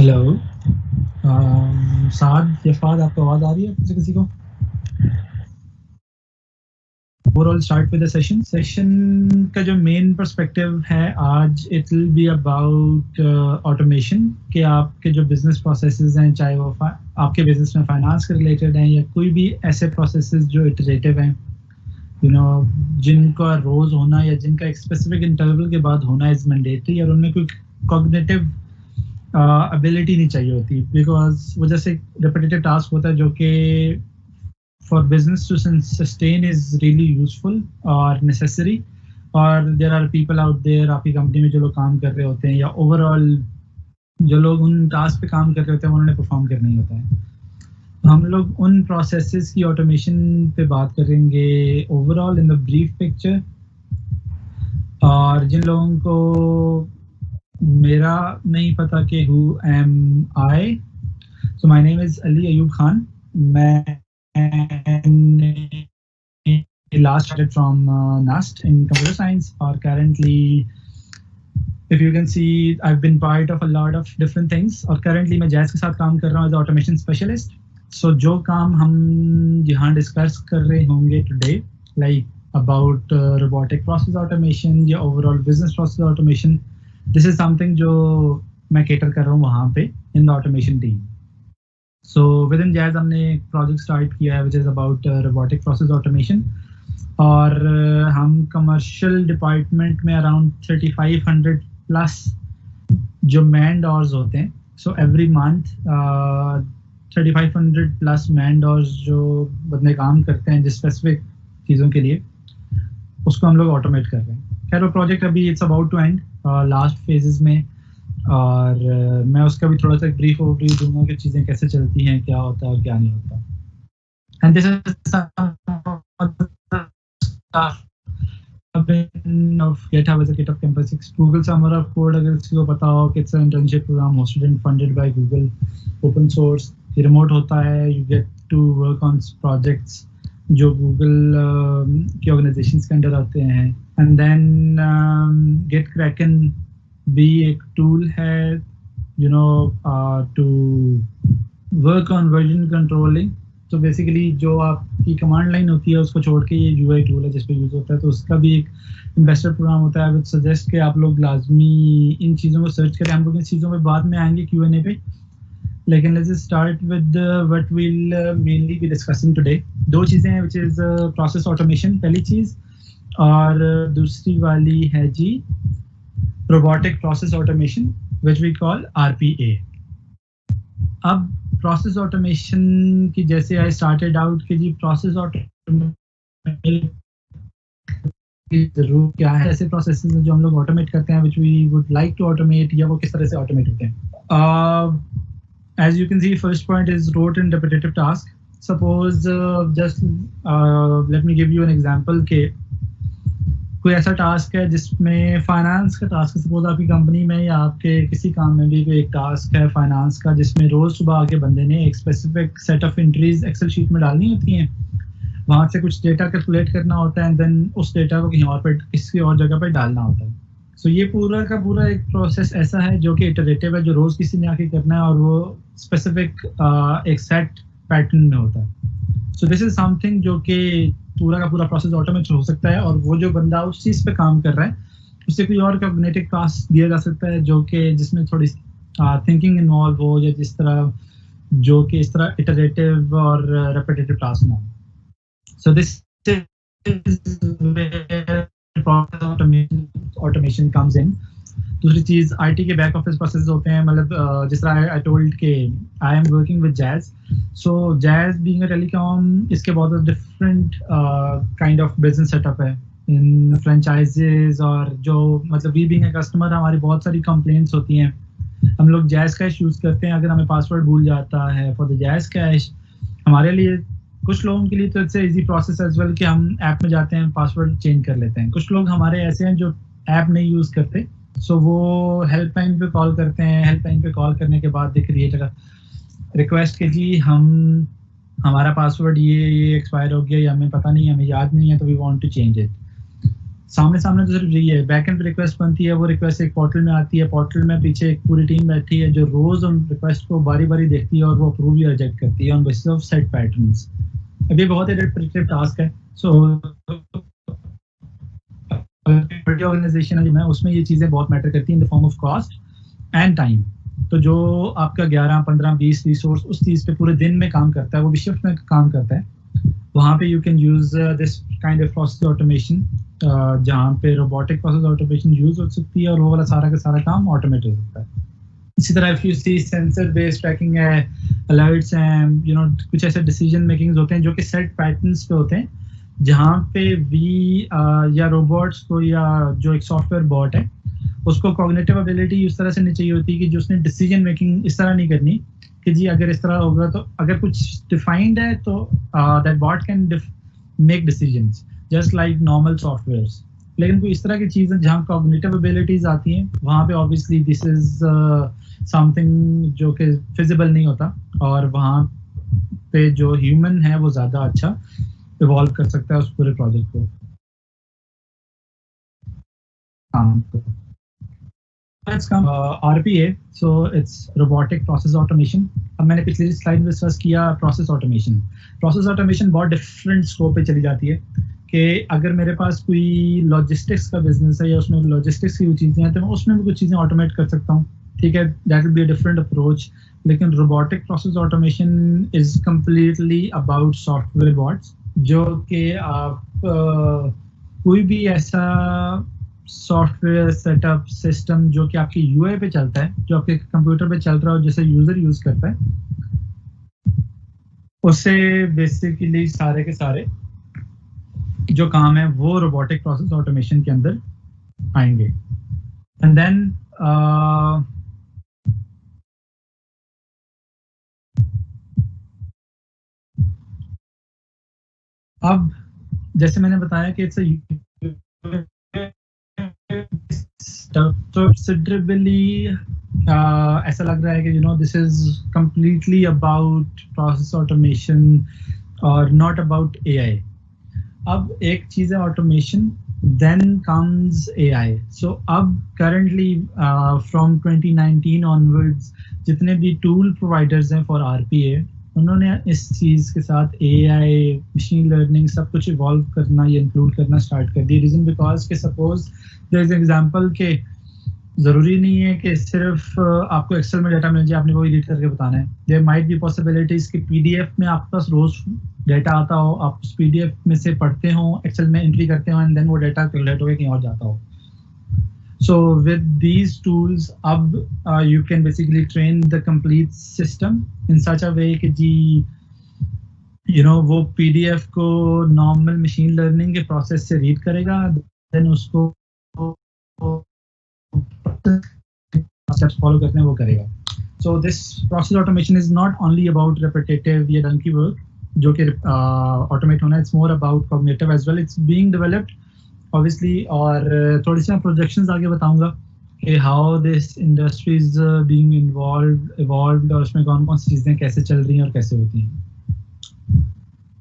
Hello. साद या Fahd, आपको आवाज आ रही है किसी किसी को? Overall start with the session का जो मेन पर्सपेक्टिव है आज, it will be about automation के आपके जो बिजनेस प्रोसेसेस हैं, चाहे वो आपके बिजनेस में फाइनेंस के रिलेटेड हैं या कोई भी ऐसे प्रोसेसेस जो इटरेटिव हैं, यू नो, जिनका रोज होना या जिनका एक स्पेसिफिक इंटरवल के बाद होना इज मैंडेटरी, और उनमें कोई कॉग्निटिव एबिलिटी नहीं चाहिए होती, बिकॉज वो जैसे रिपीटेटिव टास्क होता है जो कि for business to sustain is really useful और नेसेसरी। और there are people out there, आपकी कंपनी में जो लोग काम कर रहे होते हैं या ओवरऑल जो लोग उन टास्क पे काम कर रहे होते हैं उन्होंने परफॉर्म करना ही होता है। हम लोग उन प्रोसेसेस की ऑटोमेशन पे बात करेंगे overall in the brief picture. और जिन लोगों को मेरा नहीं पता कि who am I, so my name is Ali Ayub Khan. मैं last started from NAST in computer science, or currently, if you can see, I've been part of a lot of different things, और currently मैं जैज के साथ काम कर रहा हूँ as automation specialist. So जो काम हम यहाँ डिस्कस कर रहे होंगे today, like about robotic process automation या overall business process automation, this is something जो मैं cater कर रहा हूँ वहाँ पे in the automation team. So within Jazz हमने एक project start किया है which is about robotic process automation, और हम कमर्शियल डिपार्टमेंट में अराउंड 3500 प्लस जो मैन आवर्स होते हैं, so every month 3500 plus man hours जो बंदे काम करते हैं जिस स्पेसिफिक चीज़ों के लिए, उसको हम लोग ऑटोमेट कर रहे हैं। खैर वो प्रोजेक्ट अभी it's about to end last phases में, और मैं उसका भी थोड़ा सा एक ब्रीफ ओवरव्यू दूंगा कि चीज़ें कैसे चलती हैं, क्या होता है और क्या नहीं होता। And this is of GitHub as a GitHub campus. Google Summer of Code, अगर किसी को पता हो कि it's an internship program hosted and funded by Google, open source, ये remote होता है, you get to work on projects जो Google की organizations के अंदर आते हैं। and then GitKraken भी एक tool है, you know, to work on version controlling। तो बेसिकली जो आपकी कमांड लाइन होती है उसको छोड़ के ये यूआई टूल है जिस पे यूज होता है, तो उसका भी एक इन्वेस्टर प्रोग्राम होता है। विच सजेस्ट कि आप लोग लाजमी इन चीज़ों को सर्च करें। हम लोग इन चीज़ों पे बाद में आएंगे Q&A पे, लेकिन let's start with what will mainly be discussing today. दो चीज़ें हैं, विच इज़ प्रोसेस ऑटोमेशन पहली चीज़, और दूसरी वाली है जी robotic process automation which we call RPA। अब प्रोसेस ऑटोमेशन की जैसे आई स्टार्टेड आउट कि जी प्रोसेस ऑटोमेशन की जरूरत क्या है, ऐसे प्रोसेसेस जो हम लोग ऑटोमेट करते हैं, which we would like to automate, या वो किस तरह से ऑटोमेट होते हैं। As you can see, first point is rote and repetitive task. Suppose just let me give you an example के कोई ऐसा टास्क है जिसमें फाइनेंस का टास्क है। सपोज आपकी कंपनी में या आपके किसी काम में भी कोई एक टास्क है फाइनेंस का, जिसमें रोज सुबह आके बंदे ने एक specific set of entries excel sheet में डालनी होती हैं, वहां से कुछ डेटा कैलकुलेट करना होता है, देन उस डेटा को कहीं और पर किसी और जगह पर डालना होता है। सो ये पूरा का पूरा एक प्रोसेस ऐसा है जो कि इटरेटिव है, जो रोज किसी ने आके करना है, और वो स्पेसिफिक एक सेट पैटर्न में होता है। सो दिस इज समथिंग जो कि पूरा का पूरा प्रोसेस ऑटोमेट हो सकता है, और वो जो बंदा उस चीज़ पे काम कर रहा है उससे कोई और कॉग्निटिव टास्क दिया जा सकता है जो कि जिसमें थोड़ी थिंकिंग इन्वॉल्व हो, या जिस तरह जो कि इस तरह इटरेटिव और रेपिटेटिव टास्क ना हो। So this is where process automation comes in. दूसरी चीज़ IT के बैक ऑफिस प्रोसेस होते हैं, मतलब जिस तरह आई टोल्ड के I am working with Jazz. So Jazz being a telecom, इसके बहुत different kind of business setup है इन फ्रेंचाइजेज, और जो मतलब वी बीइंग अ कस्टमर हमारी बहुत सारी कंप्लेंट्स होती हैं। हम लोग जैज कैश यूज़ करते हैं, अगर हमें पासवर्ड भूल जाता है फॉर द जैज कैश, हमारे लिए कुछ लोगों के लिए तो it's easy process as well कि हम ऐप में जाते हैं पासवर्ड चेंज कर लेते हैं। कुछ लोग हमारे ऐसे हैं जो ऐप नहीं यूज़ करते, सो वो हेल्पलाइन पे कॉल करते हैं। हेल्पलाइन पे कॉल करने के बाद दे क्रिएट अ रिक्वेस्ट कि जी हमारा पासवर्ड ये एक्सपायर हो गया, या हमें पता नहीं, हमें याद नहीं है, तो we want to change it. सामने सामने तो सिर्फ यही है, बैक एंड रिक्वेस्ट बनती है, वो रिक्वेस्ट एक पोर्टल में आती है, पोर्टल में पीछे एक पूरी टीम बैठी है जो रोज उन रिक्वेस्ट को बारी बारी देखती है और वो अप्रूव या रिजेक्ट करती है on basis of set patterns. अब ये बहुत ही रिपीटेटिव टास्क है। सो बड़ी ऑर्गेनाइजेशन है जो मैं, उसमें ये चीजें बहुत मैटर करती हैं in the form of cost and time. तो जो आपका 11, 15, 20 रिसोर्स उस चीज पे पूरे दिन में काम करता है, वो भी शिफ्ट में काम करता है, वहाँ पे you can use this kind of process automation, जहाँ पे रोबोटिक प्रोसेस ऑटोमेशन यूज हो सकती है और वो वाला सारा का सारा काम ऑटोमेट हो सकता है। इसी तरह if you see sensor based tracking है, अलर्ट्स हैं, यू नो कुछ ऐसे डिसीजन मेकिंग्स होते हैं जो कि सेट पैटर्न्स पे होते हैं, जहाँ पे वी या रोबोट्स को या जो एक सॉफ्टवेयर बॉट है उसको कॉग्निटिव एबिलिटी उस तरह से नहीं चाहिए होती कि जो उसने डिसीजन मेकिंग इस तरह नहीं करनी कि जी अगर इस तरह होगा तो, अगर कुछ डिफाइंड है तो that bot can make decisions just like normal softwares. लेकिन कोई इस तरह की चीज़ें जहाँ कॉग्निटिव एबिलिटीज आती हैं, वहाँ पे ऑब्वियसली दिस इज समथिंग जो कि फिजिबल नहीं होता, और वहाँ पे जो ह्यूमन है वो ज़्यादा अच्छा इवॉल्व कर सकता है उस पूरे प्रोजेक्ट को। Let's come RPA, so it's robotic process automation. अब मैंने पिछली स्लाइड में डिस्कस किया प्रोसेस ऑटोमेशन। प्रोसेस ऑटोमेशन बहुत डिफरेंट स्कोप पे चली जाती है कि अगर मेरे पास कोई लॉजिस्टिक्स का बिजनेस है या उसमें लॉजिस्टिक्स की चीज़ें हैं तो मैं उसमें भी कुछ चीज़ें ऑटोमेट कर सकता हूँ, ठीक है, that will be a different approach. लेकिन robotic process automation is completely about software bots, जो कि आप कोई भी ऐसा सॉफ्टवेयर सेटअप सिस्टम जो कि आपके यूआई पे चलता है, जो आपके कंप्यूटर पे चल रहा हो, जैसे यूजर यूज करता है, उससे बेसिकली सारे के सारे जो काम है वो रोबोटिक प्रोसेस ऑटोमेशन के अंदर आएंगे। एंड देन अब जैसे मैंने बताया कि इट्स considerably ऐसा लग रहा है कि this is completely about process automation और not about AI. अब एक चीज़ है automation, then comes AI. So अब currently from 2019 onwards जितने भी tool providers हैं for RPA, उन्होंने इस चीज़ के साथ AI, मशीन लर्निंग सब कुछ इवॉल्व करना या इंक्लूड करना स्टार्ट कर दिया। रीज़न बिकॉज के सपोज देयर इज एग्जांपल के ज़रूरी नहीं है कि सिर्फ आपको एक्सेल में डाटा मिल जाए, आपने वो रीड करके बताना है। देयर माइट बी पॉसिबिलिटीज़ कि PDF में आपके पास रोज डाटा आता हो, आप उस PDF में से पढ़ते हो, एक्सेल में एंट्री करते हो एंड देन वो डाटा कैलकुलेट होकर कहीं और जाता हो। So with these tools, you can basically train the complete system in such a way कि जी वो PDF को normal machine learning के process से read करेगा, then उसको steps follow करते हैं वो करेगा। So this process automation is not only about repetitive या donkey work जो कि automate होना, it's more about cognitive as well. It's being developed obviously, और थोड़ी सी मैं प्रोजेक्शंस आगे बताऊंगा कि how this industry is being evolved और उसमें कौन कौन सी चीज़ें कैसे चल रही हैं और कैसे होती हैं।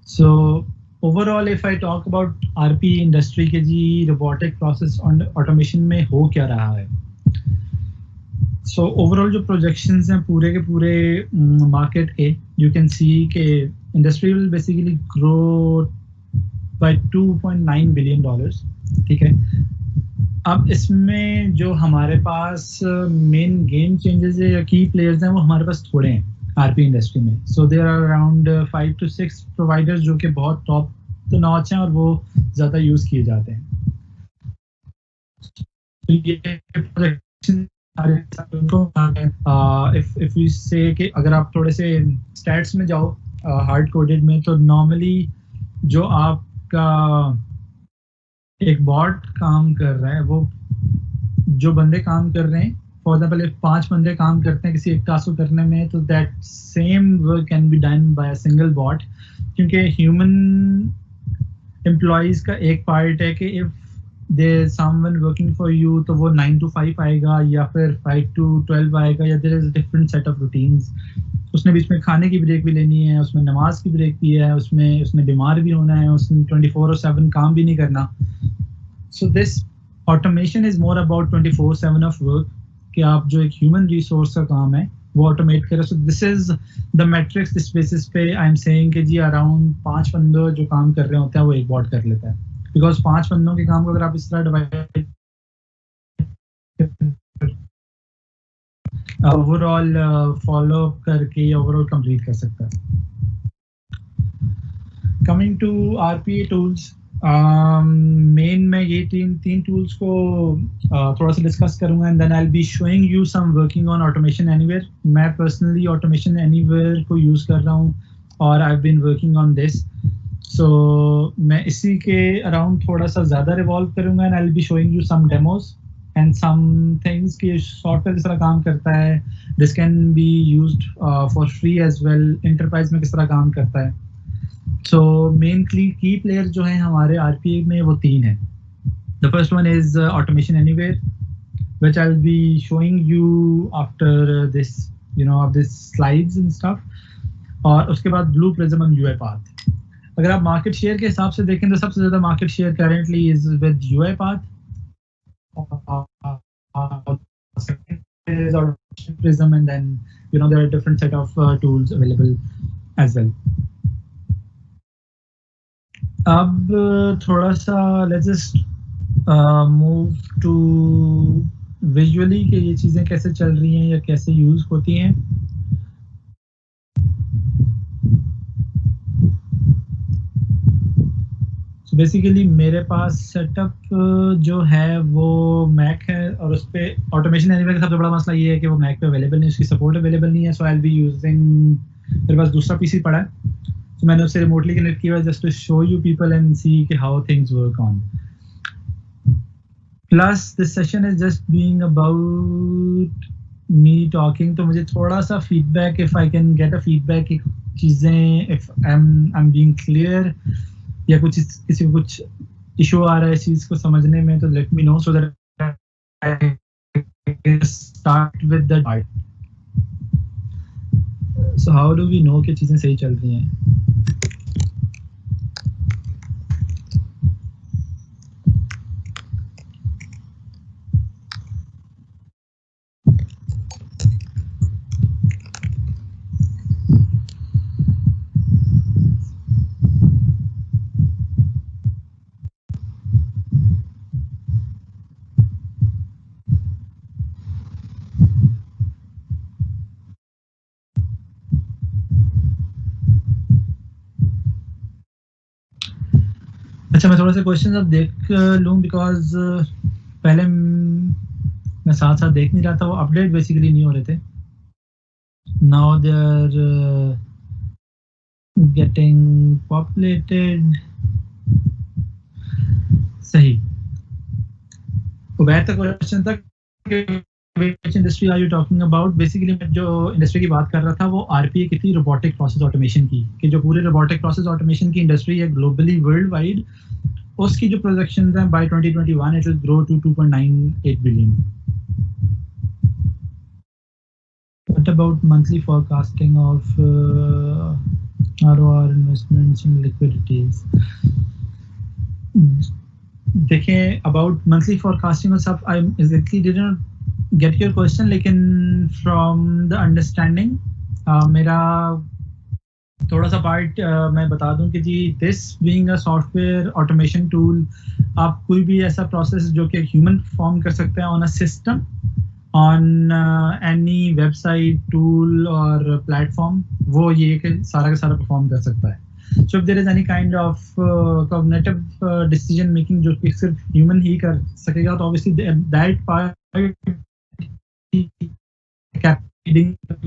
So overall if I talk about RP industry के जी रोबोटिक प्रोसेस ऑटोमेशन में हो क्या रहा है। सो ओवरऑल जो प्रोजेक्शंस हैं पूरे के पूरे मार्केट के, यू कैन सी के industry will basically grow by $2.9 billion, ठीक है। अब इसमें जो हमारे पास मेन गेम चेंजर्स है या की प्लेयर्स हैं वो हमारे पास थोड़े हैं RP इंडस्ट्री में। So there are around 5 to 6 providers जो कि बहुत टॉप द नॉच हैं और वो ज़्यादा यूज़ किए जाते हैं। इफ यू से कि अगर आप थोड़े से स्टैट्स में जाओ हार्ड कोडेड में, तो नॉर्मली जो आप का एक बॉट काम कर रहा है, वो जो बंदे काम कर रहे हैं, फॉर एग्जाम्पल 5 बंदे काम करते हैं किसी एक टास्क को करने में, तो that same work can be done by a single bot, क्योंकि ह्यूमन एम्प्लॉइज का एक पार्ट है कि if there is someone working for you तो वो 9 to 5 आएगा या फिर 5 to 12 आएगा, या there is different set of routines. उसने बीच में खाने की ब्रेक भी लेनी है, उसमें नमाज की ब्रेक भी है, उसमें उसने बीमार भी होना है, उसने 24/7 काम भी नहीं करना। So this automation is more about 24/7 of work कि आप जो एक human resource का काम है वो automate करें. So this is the metrics this basis पे I'm saying कि जी around 5 बंदे जो काम कर रहे होते हैं वो एक bot कर लेता है. Because 5 बंदों के काम को अगर आप इस तरह divide overall follow up करके overall complete कर सकता है. Coming to RPA tools, main मैं ये तीन टूल्स को थोड़ा सा डिस्कस करूंगा and then I will be showing you some working on Automation Anywhere. मैं पर्सनली ऑटोमेशन एनीवेयर को यूज़ कर रहा हूँ और I have been working on this. So मैं इसी के अराउंड थोड़ा सा ज़्यादा रिवॉल्व करूंगा and I will be showing you some demos and some things कि सॉफ्टवेयर किस तरह काम करता है. This can be used for free as well. Enterprise में किस तरह काम करता है. So main key players जो हैं हमारे RPA में वो तीन हैं. The first one is Automation Anywhere, which I'll be showing you after this, of this slides and stuff. और उसके बाद Blue Prism and UiPath. अगर आप मार्केट शेयर के हिसाब से देखें तो सबसे ज़्यादा market share currently is with UiPath. Is Automation Prism, and then there are different set of tools available as well. अब थोड़ा सा let's just move to visually कि ये चीज़ें कैसे चल रही हैं या कैसे यूज़ होती हैं. So बेसिकली मेरे पास सेटअप जो है वो मैक है और उस पर ऑटोमेशन एनीवेयर का सबसे बड़ा मसला ये है कि वो मैक पे अवेलेबल नहीं, उसकी सपोर्ट अवेलेबल नहीं है. So I will be using, मेरे पास दूसरा पीसी पड़ा है तो मैंने उससे रिमोटली कनेक्ट किया just to show you people and see कि how things work on. Plus this session is just being about me talking. तो मुझे थोड़ा सा feedback, if I can get a feedback कि चीज़ें if I am being clear या कुछ किसी को कुछ इशू आ रहा है इस चीज़ को समझने में, तो let me know so that I can start with the part. So how do we know कि चीज़ें सही चल रही हैं? अच्छा, मैं थोड़ा सा क्वेश्चन अब देख लूँ बिकॉज पहले मैं साथ साथ देख नहीं रहा था, वो अपडेट बेसिकली नहीं हो रहे थे. Now they are getting populated. सही. उबैद का क्वेश्चन था which industry are you talking about? Basically मैं जो इंडस्ट्री की बात कर रहा था वो आरपीए की थी, रोबोटिक प्रोसेस ऑटोमेशन की, कि जो पूरे रोबोटिक प्रोसेस ऑटोमेशन की इंडस्ट्री है ग्लोबली वर्ल्ड वाइड, उसकी जो प्रोजेक्शंस हैं by 2021 it will grow to 2.98 billion. What about monthly forecasting of ROR investments and liquidities? देखें about monthly forecasting और सब, I exactly didn't get your question, लेकिन from the understanding मेरा थोड़ा सा पार्ट मैं बता दूं कि जी this being a software automation tool, आप कोई भी ऐसा प्रोसेस जो कि ह्यूमन परफॉर्म कर सकते हैं on a system, on any website, tool और platform, वो ये कि सारा का सारा परफॉर्म कर सकता है. So if there is any kind of cognitive decision making जो कि सिर्फ ह्यूमन ही कर सकेगा, तो obviously that part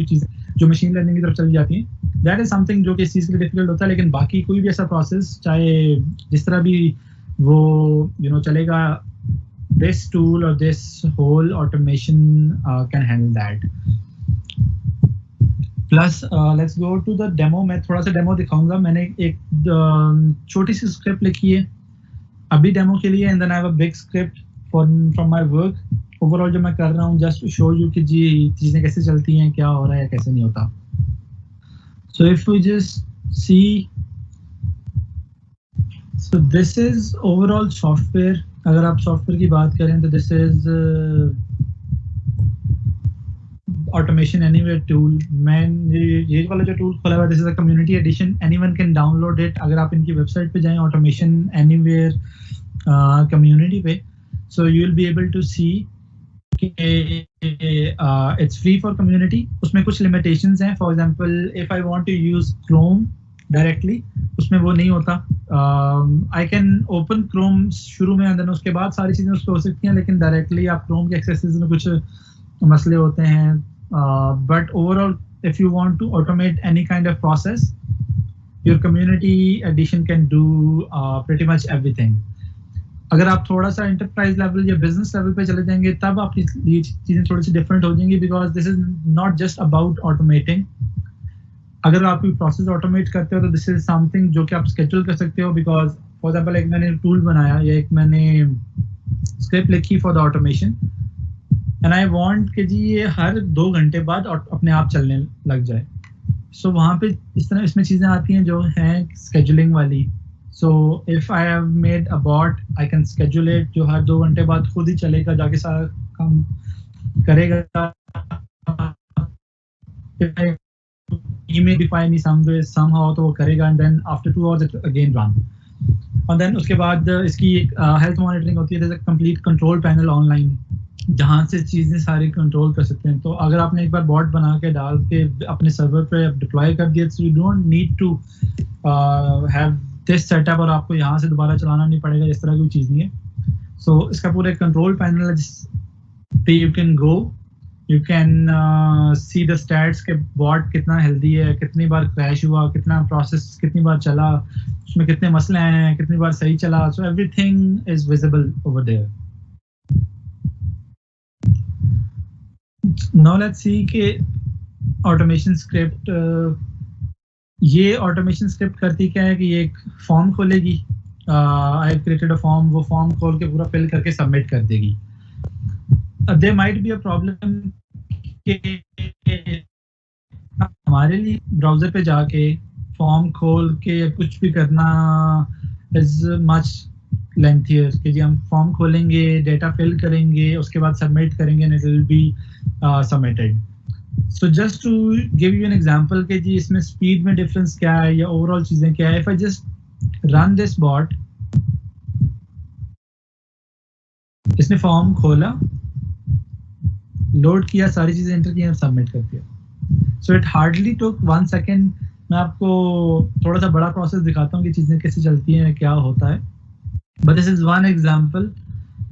चीज़ें जो मशीन लर्निंग की तरफ चली जाती हैं, दैट इज समथिंग जो कि इस चीज़ के लिए डिफिकल्ट होता है. लेकिन बाकी कोई भी ऐसा प्रोसेस, चाहे जिस तरह भी वो चलेगा, दिस टूल और this whole automation can handle that. Plus let's go to the demo. मैं थोड़ा सा डेमो दिखाऊंगा. मैंने एक छोटी सी स्क्रिप्ट लिखी है अभी डेमो के लिए, and then I have a big script from my work. Overall जो मैं कर रहा हूँ जस्ट टू शो यू कि जी चीज़ें कैसे चलती हैं, क्या हो रहा है, कैसे नहीं होता. So if we just see, so this is overall software अगर आप सॉफ्टवेयर की बात करें तो this is automation anywhere tool. मैं ये वाला जो टूल खोला हुआ है, this is a community edition. Anyone can download it. अगर आप इनकी वेबसाइट पे जाएं, ऑटोमेशन एनीवेयर कम्युनिटी पे, so you will be able to see it's free for community. उसमें कुछ लिमिटेशंस हैं. For example if I want to use Chrome directly, उसमें वो नहीं होता. आई कैन ओपन क्रोम शुरू में, देन उसके बाद सारी चीज़ें उस पर हो सकती हैं, लेकिन डायरेक्टली आप क्रोम के एक्सेसेस में कुछ मसले होते हैं. But overall if you want to automate any kind of process, your community edition can do pretty much everything. अगर आप थोड़ा सा एंटरप्राइज लेवल या बिजनेस लेवल पे चले जाएंगे, तब आपकी ये चीज़ें थोड़ी सी डिफरेंट हो जाएंगी, because this is not just about automating. अगर आप कोई प्रोसेस ऑटोमेट करते हो तो दिस इज समथिंग जो कि आप स्केड्यूल कर सकते हो. बिकॉज फॉर एग्जांपल एक मैंने टूल बनाया या एक मैंने स्क्रिप्ट लिखी for the automation, and I want कि जी ये हर 2 घंटे बाद अपने आप चलने लग जाए. सो वहाँ पे इस तरह इसमें चीज़ें आती हैं जो हैं स्केड्यूलिंग वाली. So if I have made a bot, I can schedule it, जो हर 2 घंटे बाद खुद ही चलेगा, जाके सारा काम करेगा. email define me some way somehow तो वो करेगा, and then after 2 hours it again run. और then उसके बाद इसकी हेल्थ मॉनिटरिंग होती है. there's a complete control panel online जहाँ से चीज़ें सारी कंट्रोल कर सकते हैं. तो अगर आपने एक बार बॉट बना के डाल के अपने सर्वर पे डिप्लॉय कर दिया, तो you don't need to have this setup, और आपको यहाँ से दोबारा चलाना नहीं पड़ेगा. इस तरह की चीज़ नहीं है. सो इसका पूरा कंट्रोल पैनल है जिस पे you can go, you can see the stats के बॉट कितना हेल्दी है, कितनी बार क्रैश हुआ, कितना प्रोसेस कितनी बार चला, उसमें कितने मसले आए हैं, कितनी बार सही चला. So everything is visible over there. Now let's see कि ऑटोमेशन स्क्रिप्ट, ये ऑटोमेशन स्क्रिप्ट करती क्या है कि ये एक फॉर्म खोलेगी. I have created a form. वो फॉर्म खोल के पूरा फिल करके सबमिट कर देगी. There might be a problem कि हमारे लिए ब्राउजर पे जाके फॉर्म खोल के कुछ भी करना इज मच लेंथियर. कि जी हम फॉर्म खोलेंगे, डेटा फिल करेंगे, उसके बाद सबमिट करेंगे, and it will be submitted. So just to give you an example कि जी इसमें स्पीड में डिफरेंस क्या है या ओवरऑल चीजें क्या है. If I just run this bot, इसने फॉर्म खोला, लोड किया, सारी चीजें एंटर की और सबमिट कर दिया. So it hardly took 1 second. मैं आपको थोड़ा सा बड़ा प्रोसेस दिखाता हूँ कि चीजें कैसे चलती हैं, क्या होता है. But this is one example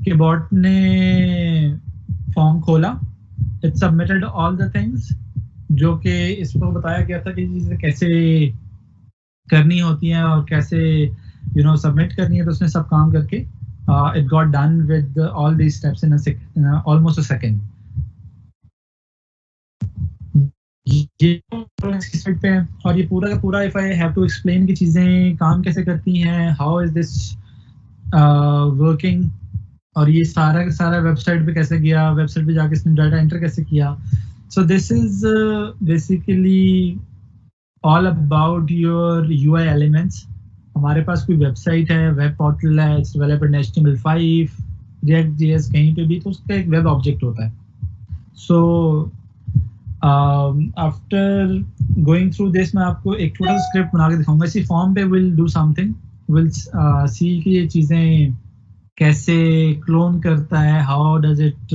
कि बॉट ने फॉर्म खोला, it submitted all the things जो कि इसको बताया गया था कि चीजें कैसे करनी होती हैं और कैसे सबमिट करनी है. तो उसने सब काम करके it got done with all these steps in almost a second. ये पे है. और ये पूरा का पूरा if I have to explain की चीजें काम कैसे करती हैं, हाउ इज दिस वर्किंग, और ये सारा का सारा वेबसाइट पे कैसे गया, वेबसाइट पे जाके इसने डाटा एंटर कैसे किया. सो this is basically all about your UI elements. हमारे पास कोई वेबसाइट है, वेब पोर्टल है, it's developed in HTML5, React.js, कहीं पे भी, तो उसका एक वेब ऑब्जेक्ट होता है. So after going through this, मैं आपको एक छोटा सा स्क्रिप्ट बना के दिखाऊंगा. इसी फॉर्म पे will do something, will see कि ये चीज़ें कैसे क्लोन करता है, how does it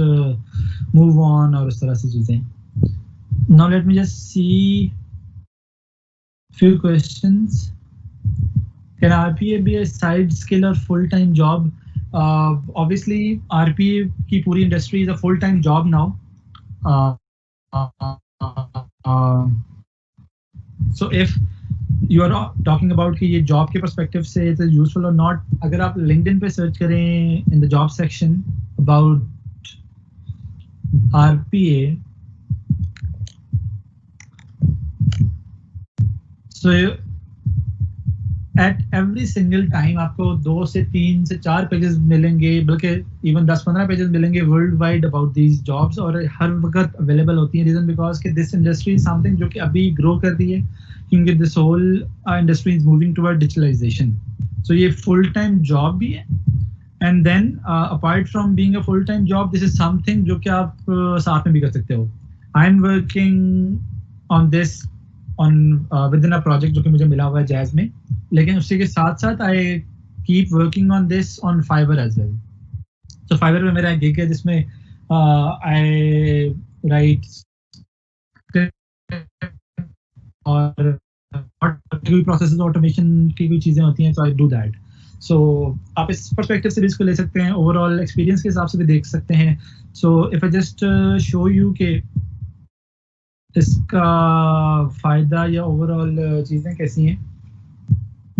move on, और इस तरह से चीज़ें. Now let me just see few questions. Can RPA be a side skill or full-time job? Obviously, RPA की पूरी industry is a full-time job now. So if you are talking about कि ये job के perspective से it is useful or not, अगर आप LinkedIn पे search करें in the job section about RPA, so at every single time आपको 2 से 3 से 4 पेजेस मिलेंगे, बल्कि इवन 10-15 पेजेस मिलेंगे world wide about these jobs, और हर वक्त अवेलेबल होती हैं. रीजन बिकॉज कि दिस इंडस्ट्री इज समथिंग जो कि अभी ग्रो कर रही है, क्योंकि this whole industry is moving toward digitalization. So ये फुल टाइम जॉब भी है and then apart from being a full time job, this is something जो कि आप साथ में भी कर सकते हो. आई am working on this on with in a project जो कि मुझे मिला हुआ है जैज में, लेकिन उसी के साथ साथ I keep working on this on Fiverr as well. तो फाइवर में मेरा गिग है जिसमें आई राइट और प्रोसेस ऑटोमेशन की कोई चीजें होती हैं, तो आई डू दैट. सो आप इस पर्सपेक्टिव से भी इसको ले सकते हैं, ओवरऑल एक्सपीरियंस के हिसाब से भी देख सकते हैं. सो if I just show you के इसका फायदा या ओवरऑल चीजें कैसी हैं.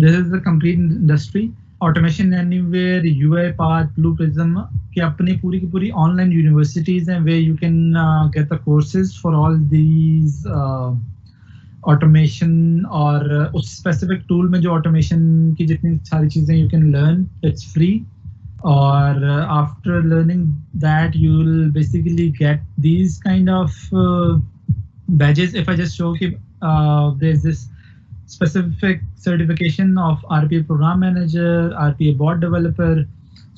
This is the complete industry. Automation anywhere, UiPath, Blue Prism की अपनी पूरी की पूरी ऑनलाइन यूनिवर्सिटीज हैं where you can get the courses for all these automation और उस स्पेसिफिक टूल में जो ऑटोमेशन की जितनी सारी चीजें you can learn, it's free. और after learning that you will basically get these kind of badges. If I just show कि there's this specific certification of RPA program manager, RPA bot developer.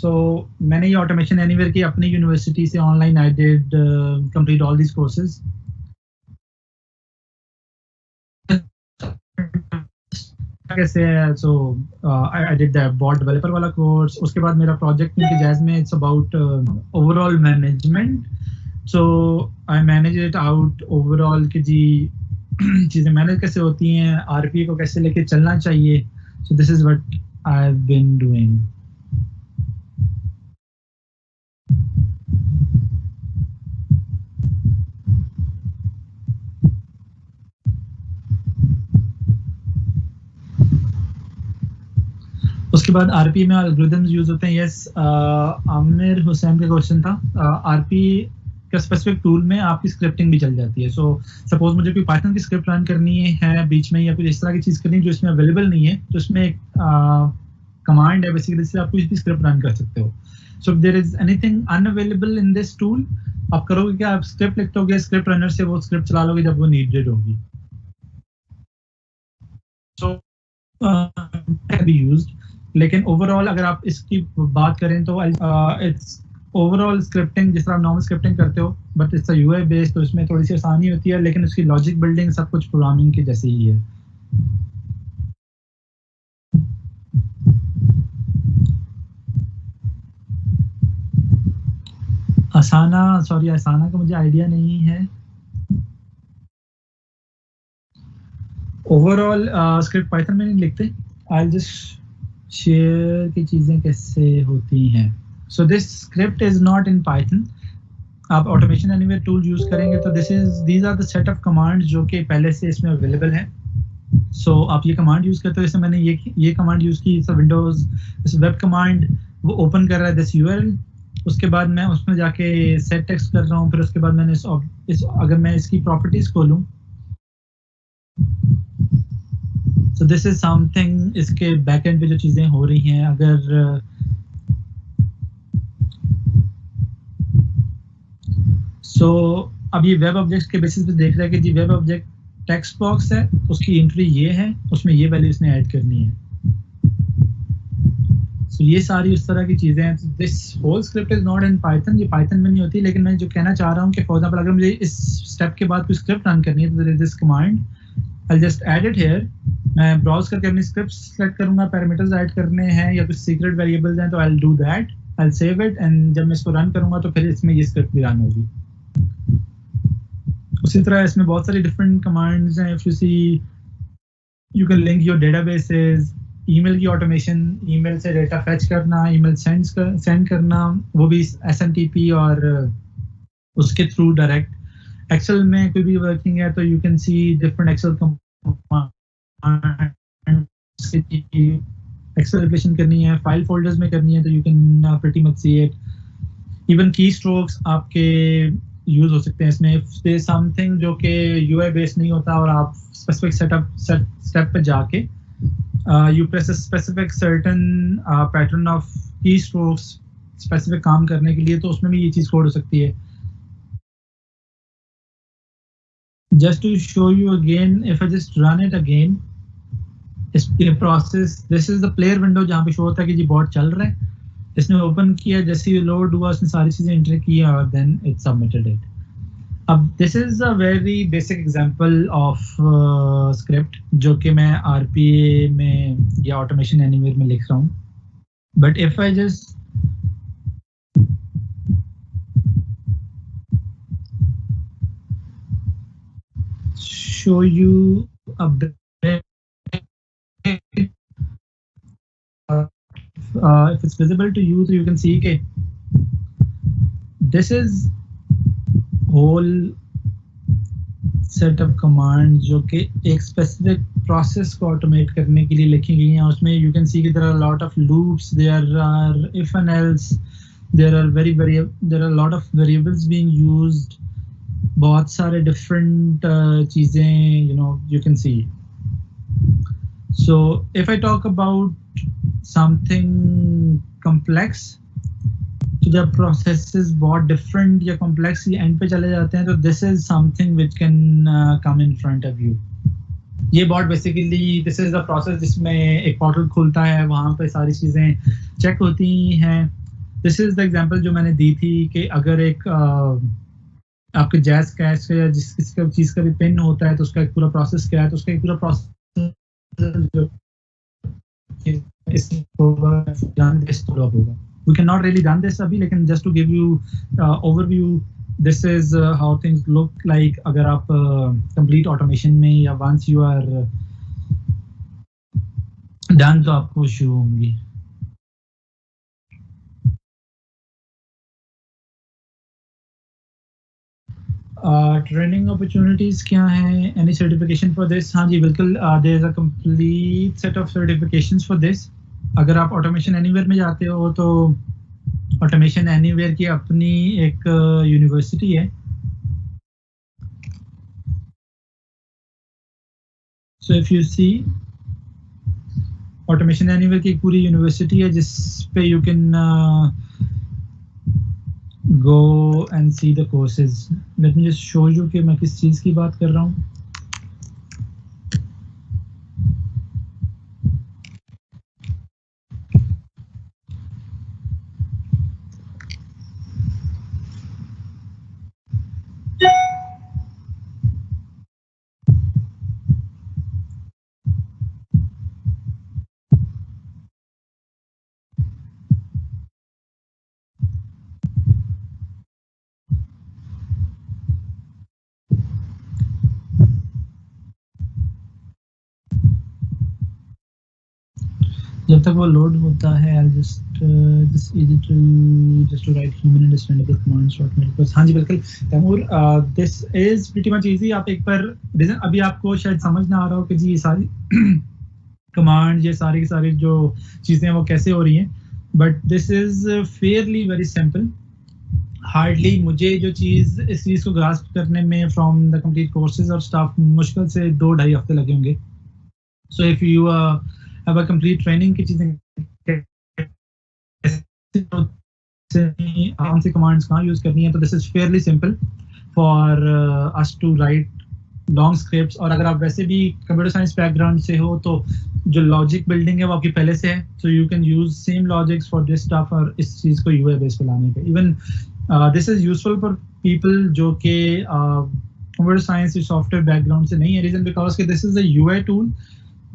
So मैंने ये automation anywhere की अपनी university से online I did complete all these courses. कैसे है, so I did the bot developer वाला course. उसके बाद मेरा प्रोजेक्ट इनके जैज में it's about overall management. So I manage it out overall कि जी चीजें मैनेज कैसे होती हैं, आरपीए को कैसे लेके चलना चाहिए. So this is what I've been doing. उसके बाद आरपी में एल्गोरिथम्स यूज होते हैं. यस, आमिर हुसैन का क्वेश्चन था. आरपी का स्पेसिफिक टूल में आपकी स्क्रिप्टिंग भी चल जाती है. सो सपोज मुझे कोई पाइथन की स्क्रिप्ट रन करनी है बीच में या कुछ इस तरह की चीज करनी है जो इसमें अवेलेबल नहीं है, तो इसमें एक कमांड है बेसिकली जिससे आप कोई भी स्क्रिप्ट रन कर सकते हो. So if there is anything unavailable in this tool, आप करोगे कि आप स्क्रिप्ट लिखोगे, स्क्रिप्ट रनर से वो स्क्रिप्ट चला लोगे जब वो नीडेड होगी. So can be used. लेकिन ओवरऑल अगर आप इसकी बात करें तो इट्स ओवरऑल स्क्रिप्टिंग जिस तरह आप नॉर्मल स्क्रिप्टिंग करते हो, बट इट्स यूआई बेस्ड, तो इसमें थोड़ी सी आसानी होती है, लेकिन उसकी लॉजिक बिल्डिंग सब कुछ प्रोग्रामिंग के जैसे ही है. आसाना का मुझे आइडिया नहीं है. ओवरऑल स्क्रिप्ट पाइथन में नहीं लिखते. आई जस्ट शेयर की चीजें कैसे होती हैं. So this script is not in Python. आप ऑटोमेशन एनीवेयर टूल यूज करेंगे तो these are the set of commands जो कि पहले से इसमें अवेलेबल हैं. So आप ये कमांड यूज करते हो. जैसे मैंने ये कमांड यूज की, विंडोज इस वेब कमांड वो ओपन कर रहा है दिस URL. उसके बाद मैं उसमें जाके सेट टेक्स्ट कर रहा हूँ. फिर उसके बाद मैंने इस अगर मैं इसकी प्रॉपर्टीज खोलूँ, so this is something इसके बैकएंड पे जो चीजें हो रही हैं. अगर सो अब ये वेब ऑब्जेक्ट के बेसिस पे देख रहा है कि जी वेब ऑब्जेक्ट टेक्स्ट बॉक्स है, उसकी एंट्री ये है, उसमें ये वैल्यू इसने ऐड करनी है. सो ये सारी उस तरह की चीजें हैं. This whole script is not in Python. ये पाइथन में नहीं होती, लेकिन मैं जो कहना चाह रहा हूँ कि फॉर एग्जांपल अगर मुझे इस स्टेप के बाद कोई स्क्रिप्ट रन करनी है तो this command I just add it here. मैं ब्राउज करके अपनी स्क्रिप्ट सेलेक्ट करूंगा, पैरामीटर्स ऐड करने हैं या कुछ सीक्रेट वेरिएबल्स हैं तो I will do that. I will save it and जब मैं इसको रन करूंगा तो फिर इसमें ये स्क्रिप्ट भी रन होगी. उसी तरह इसमें बहुत सारी डिफरेंट कमांड्स हैं. If you see you can link your databases. Email की ऑटोमेशन, ईमेल से डेटा फेच करना, ईमेल सेंड करना, वो भी SMTP और उसके थ्रू डायरेक्ट. एक्सेल में कोई भी वर्किंग है तो you can see different excel excel relation करनी है, फाइल फोल्डर्स में करनी है तो you can pretty much see it. Even keystrokes आपके यूज हो सकते हैं इसमें. इफ देयर समथिंग जो कि यूआई बेस्ड नहीं होता और आप स्पेसिफिक स्टेप पे जाके you press a specific certain pattern of की स्ट्रोक्स स्पेसिफिक काम करने के लिए, तो उसमें भी ये चीज कोड हो सकती है. Just to show you again, if I just run it again, इस process, this is the player window जहाँ पे शो होता है कि जी बॉट चल रहा है. इसने ओपन किया, जैसे ही लोड हुआ उसने सारी चीजें एंटर की और देन इट सबमिटेड इट. अब this is a very basic example of script जो कि मैं आरपीए में या ऑटोमेशन एनीवेयर में लिख रहा हूँ. But if I just show you a bit, if it's visible to you, so you can see okay, this is whole set of commands जो कि एक specific process को automate करने के लिए लिखी गई हैं. उसमें you can see कि there are a lot of loops, there are if and else, there are there are a lot of variables being used, बहुत सारे different चीजें, you know, you can see. So if I talk about something complex, तो जब processes बहुत different या complex end पे चले जाते हैं तो this is something which can come in front of you. ये बहुत basically this is the process जिसमें एक portal खुलता है, वहाँ पे सारी चीजें check होती हैं. This is the example जो मैंने दी थी कि अगर एक आपके जैज़ कैश का या जिस किसी का चीज़ का भी पिन होता है तो उसका एक पूरा प्रोसेस क्या है, तो उसका एक पूरा प्रोसेस होगा. We cannot really run this अभी, लेकिन just to give you overview, this is how things look like अगर आप complete automation में या once you are done तो आपको शुरू होंगी. ट्रेनिंग अपॉर्चुनिटीज क्या हैं, एनी सर्टिफिकेशन फॉर दिस? हाँ जी बिल्कुल, there is a complete set of certifications for this. अगर आप ऑटोमेशन एनीवेयर में जाते हो तो ऑटोमेशन एनीवेयर की अपनी एक यूनिवर्सिटी है. So if you see, automation anywhere की एक पूरी यूनिवर्सिटी है जिस पे you can go and see the courses. Let me just show you कि मैं किस चीज़ की बात कर रहा हूँ. जब तक वो लोड होता है I'll just easy to just to write human understandable commands to automate process. हाँ जी बिल्कुल Taimur, this is pretty much easy. आप एक बार अभी आपको शायद समझ ना आ रहा हो कि जी ये सारी कमांड, ये सारी की सारी जो चीज़ें वो कैसे हो रही हैं, but this is fairly very simple. Hardly मुझे जो चीज़ इस चीज़ को ग्रास्प करने में फ्रॉम द कंप्लीट कोर्सेज और स्टाफ मुश्किल से 2-2.5 हफ्ते लगे होंगे. सो if you have a complete training की चीजें कौन सी कमांड्स कहाँ यूज करनी है, तो this is fairly simple for us to write long scripts. और अगर आप वैसे भी कंप्यूटर साइंस बैकग्राउंड से हो तो जो लॉजिक बिल्डिंग है वो आपकी पहले से है, so you can use same logics for this stuff और इस चीज को यूआई बेस पे लाने पे. Even this is useful for people जो कि कंप्यूटर साइंस सॉफ्टवेयर बैकग्राउंड से नहीं है. रीजन बिकॉज कि this is a UI tool.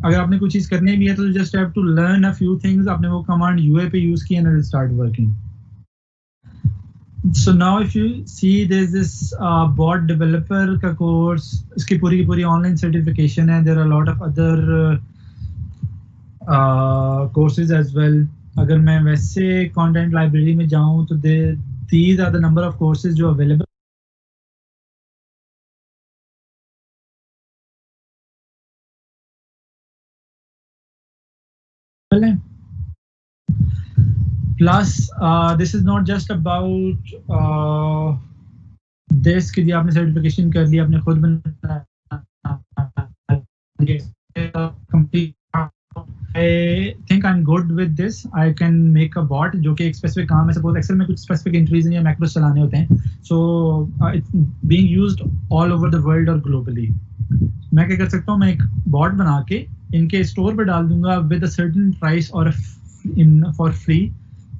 अगर आपने कुछ चीज करनी भी है तो just have to learn a few things. आपने वो कमांड यूआई पे यूज की and it will start working. So now if you see there is this bot developer का कोर्स, इसकी पूरी की पूरी ऑनलाइन सर्टिफिकेशन है. There are lot of other courses as well. अगर मैं वैसे कंटेंट लाइब्रेरी में जाऊं तो these are the number of courses जो अवेलेबल है. Plus, this is not just about this कि आपने सर्टिफिकेशन कर लिया, आपने खुद बना. I think I'm good with this. I can make a bot जो कि एक स्पेसिफिक काम है. सपोज एक्सेल में कुछ स्पेसिफिक एंट्रीज या मैक्रोस चलाने होते हैं, so it's being used all over the world और ग्लोबली. मैं क्या कर सकता हूँ, मैं एक बॉट बना के इनके स्टोर पे डाल दूंगा विद अ सर्टेन प्राइस और इन फॉर फ्री.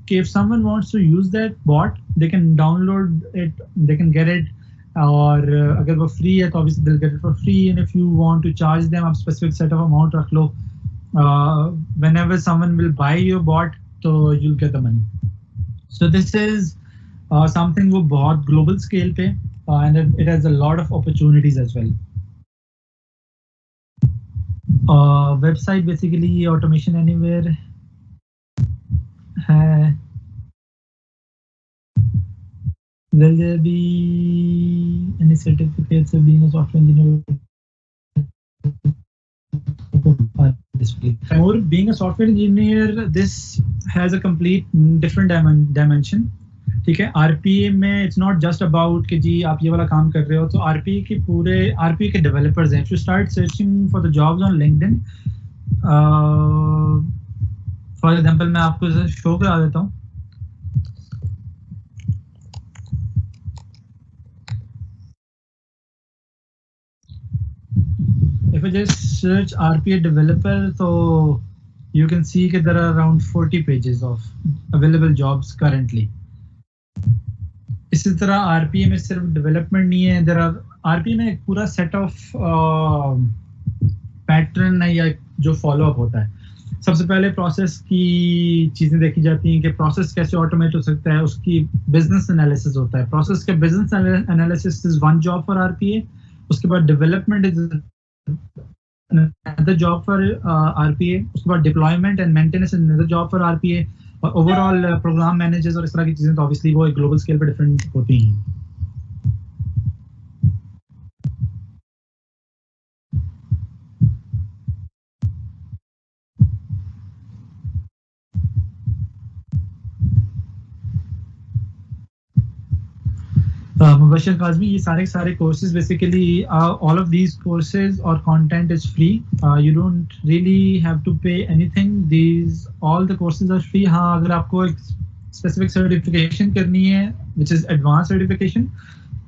कि if someone wants to use that bot, they can download it, they can get it, और अगर वो free है तो obviously they'll get it for free, and if you want to charge them a specific set of amount रख लो, whenever someone will buy your bot, तो you'll get the money. So this is something वो बहुत global scale पे, and it has a lot of opportunities as well. Website basically Automation Anywhere है. Will there be any certificates of being a software engineer? Or being a software engineer, this has a complete different dimension. ठीक है, RPA में it's not just about कि जी आप ये वाला काम कर रहे हो. तो आरपीए के पूरे आरपीए के डेवलपर्स हैं. If you start searching for the jobs on LinkedIn, for example मैं आपको शो करा देता हूँ. If I just search RPA developer, so you can see that there are around 40 pages of available jobs currently. इसी तरह RPA में सिर्फ development नहीं है, देयर आर आरपीए में एक पूरा सेट ऑफ पैटर्न है या जो फॉलो अप होता है. सबसे पहले प्रोसेस की चीजें देखी जाती हैं कि प्रोसेस कैसे ऑटोमेट हो सकता है, उसकी बिजनेस एनालिसिस होता है. प्रोसेस के business analysis is one job for RPA. उसके बाद development is another job for RPA. उसके बाद deployment and maintenance is another job for RPA. और ओवरऑल प्रोग्राम मैनेजर्स और इस तरह की चीजें तो ऑब्वियसली वो एक ग्लोबल स्केल पे डिफरेंट होती हैं. Mubashir Kazmi, ये सारे courses basically all of these courses or content is free. You don't really have to pay anything. All the courses are free. हाँ, अगर आपको एक specific certification करनी है, which is advanced certification,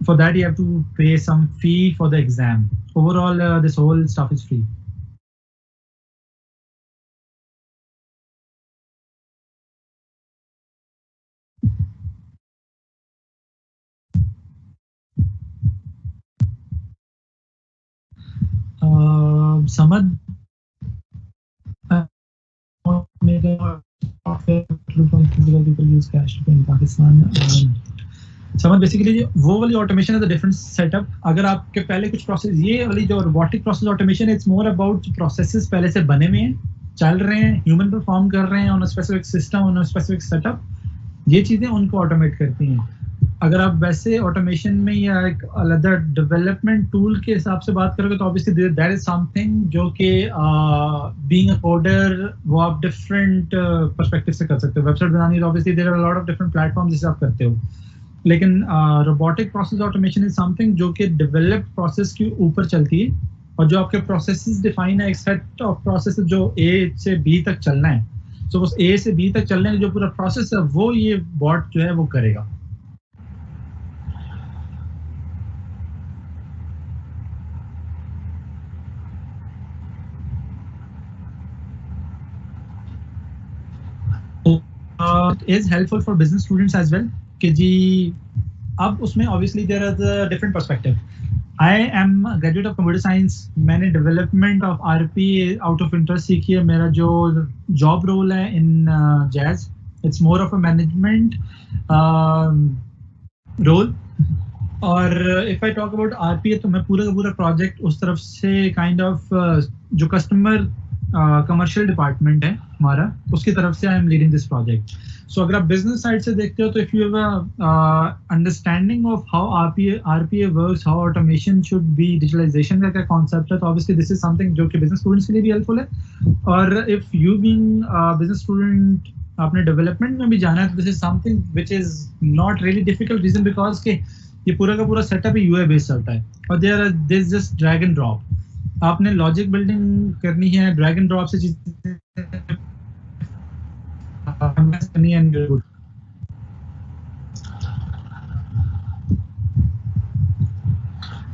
for that you have to pay some fee for the exam. Overall, this whole stuff is free. Samad, people use cash to pay in Pakistan. समझ basically वो वाली automation is a different setup. अगर आपके पहले कुछ process, ये वाली जो robotic process automation, it's more about processes पहले से बने हुए हैं, चल रहे हैं, ह्यूमन परफॉर्म कर रहे हैं on a specific system, on a specific setup. ये चीजें उनको ऑटोमेट करती हैं. अगर आप वैसे ऑटोमेशन में या एक अलग डेवलपमेंट टूल के हिसाब से बात करोगे तो ऑब्वियसली दैट इज समथिंग जो कि बीइंग अ कोडर वो आप डिफरेंट पर्सपेक्टिव से कर सकते हो. वेबसाइट बनानी है तो obviously there are a lot of different platforms जिससे आप करते हो. लेकिन robotic process automation is something जो कि डेवलप्ड प्रोसेस के ऊपर चलती है, और जो आपके प्रोसेसेस डिफाइन है, एक सेट ऑफ प्रोसेस जो ए से बी तक चलना है. सो उस ए से बी तक चलने का जो पूरा प्रोसेस है वो ये बॉट जो है वो करेगा. Is helpful for business students as well. कि जी अब उसमें obviously there is a different perspective. I am a graduate of computer science. मैंने development of RPA out of interest सीखी है. मेरा जो job role है in Jazz, it's more of a management role. और if I talk about RPA तो मैं पूरा का पूरा project उस तरफ से kind of जो customer कमर्शियल डिपार्टमेंट है हमारा, उसकी तरफ से I am leading this project. So अगर आप बिजनेस साइड से देखते हो तो if you have understanding of how RPA works, how automation should be, digitalization का क्या कॉन्सेप्ट है, तो ऑब्वियसली दिस इज समथिंग जो कि बिजनेस स्टूडेंट्स के लिए भी हेल्पफुल है. और if you being business student आपने डेवलपमेंट में भी जाना है तो this is something which is not really difficult. Reason because के ये पूरा का पूरा सेटअप यूआई बेस्ड चलता है और there is just drag and drop. आपने लॉजिक बिल्डिंग करनी है, ड्रैग एंड ड्रॉप से चीजें करनी है.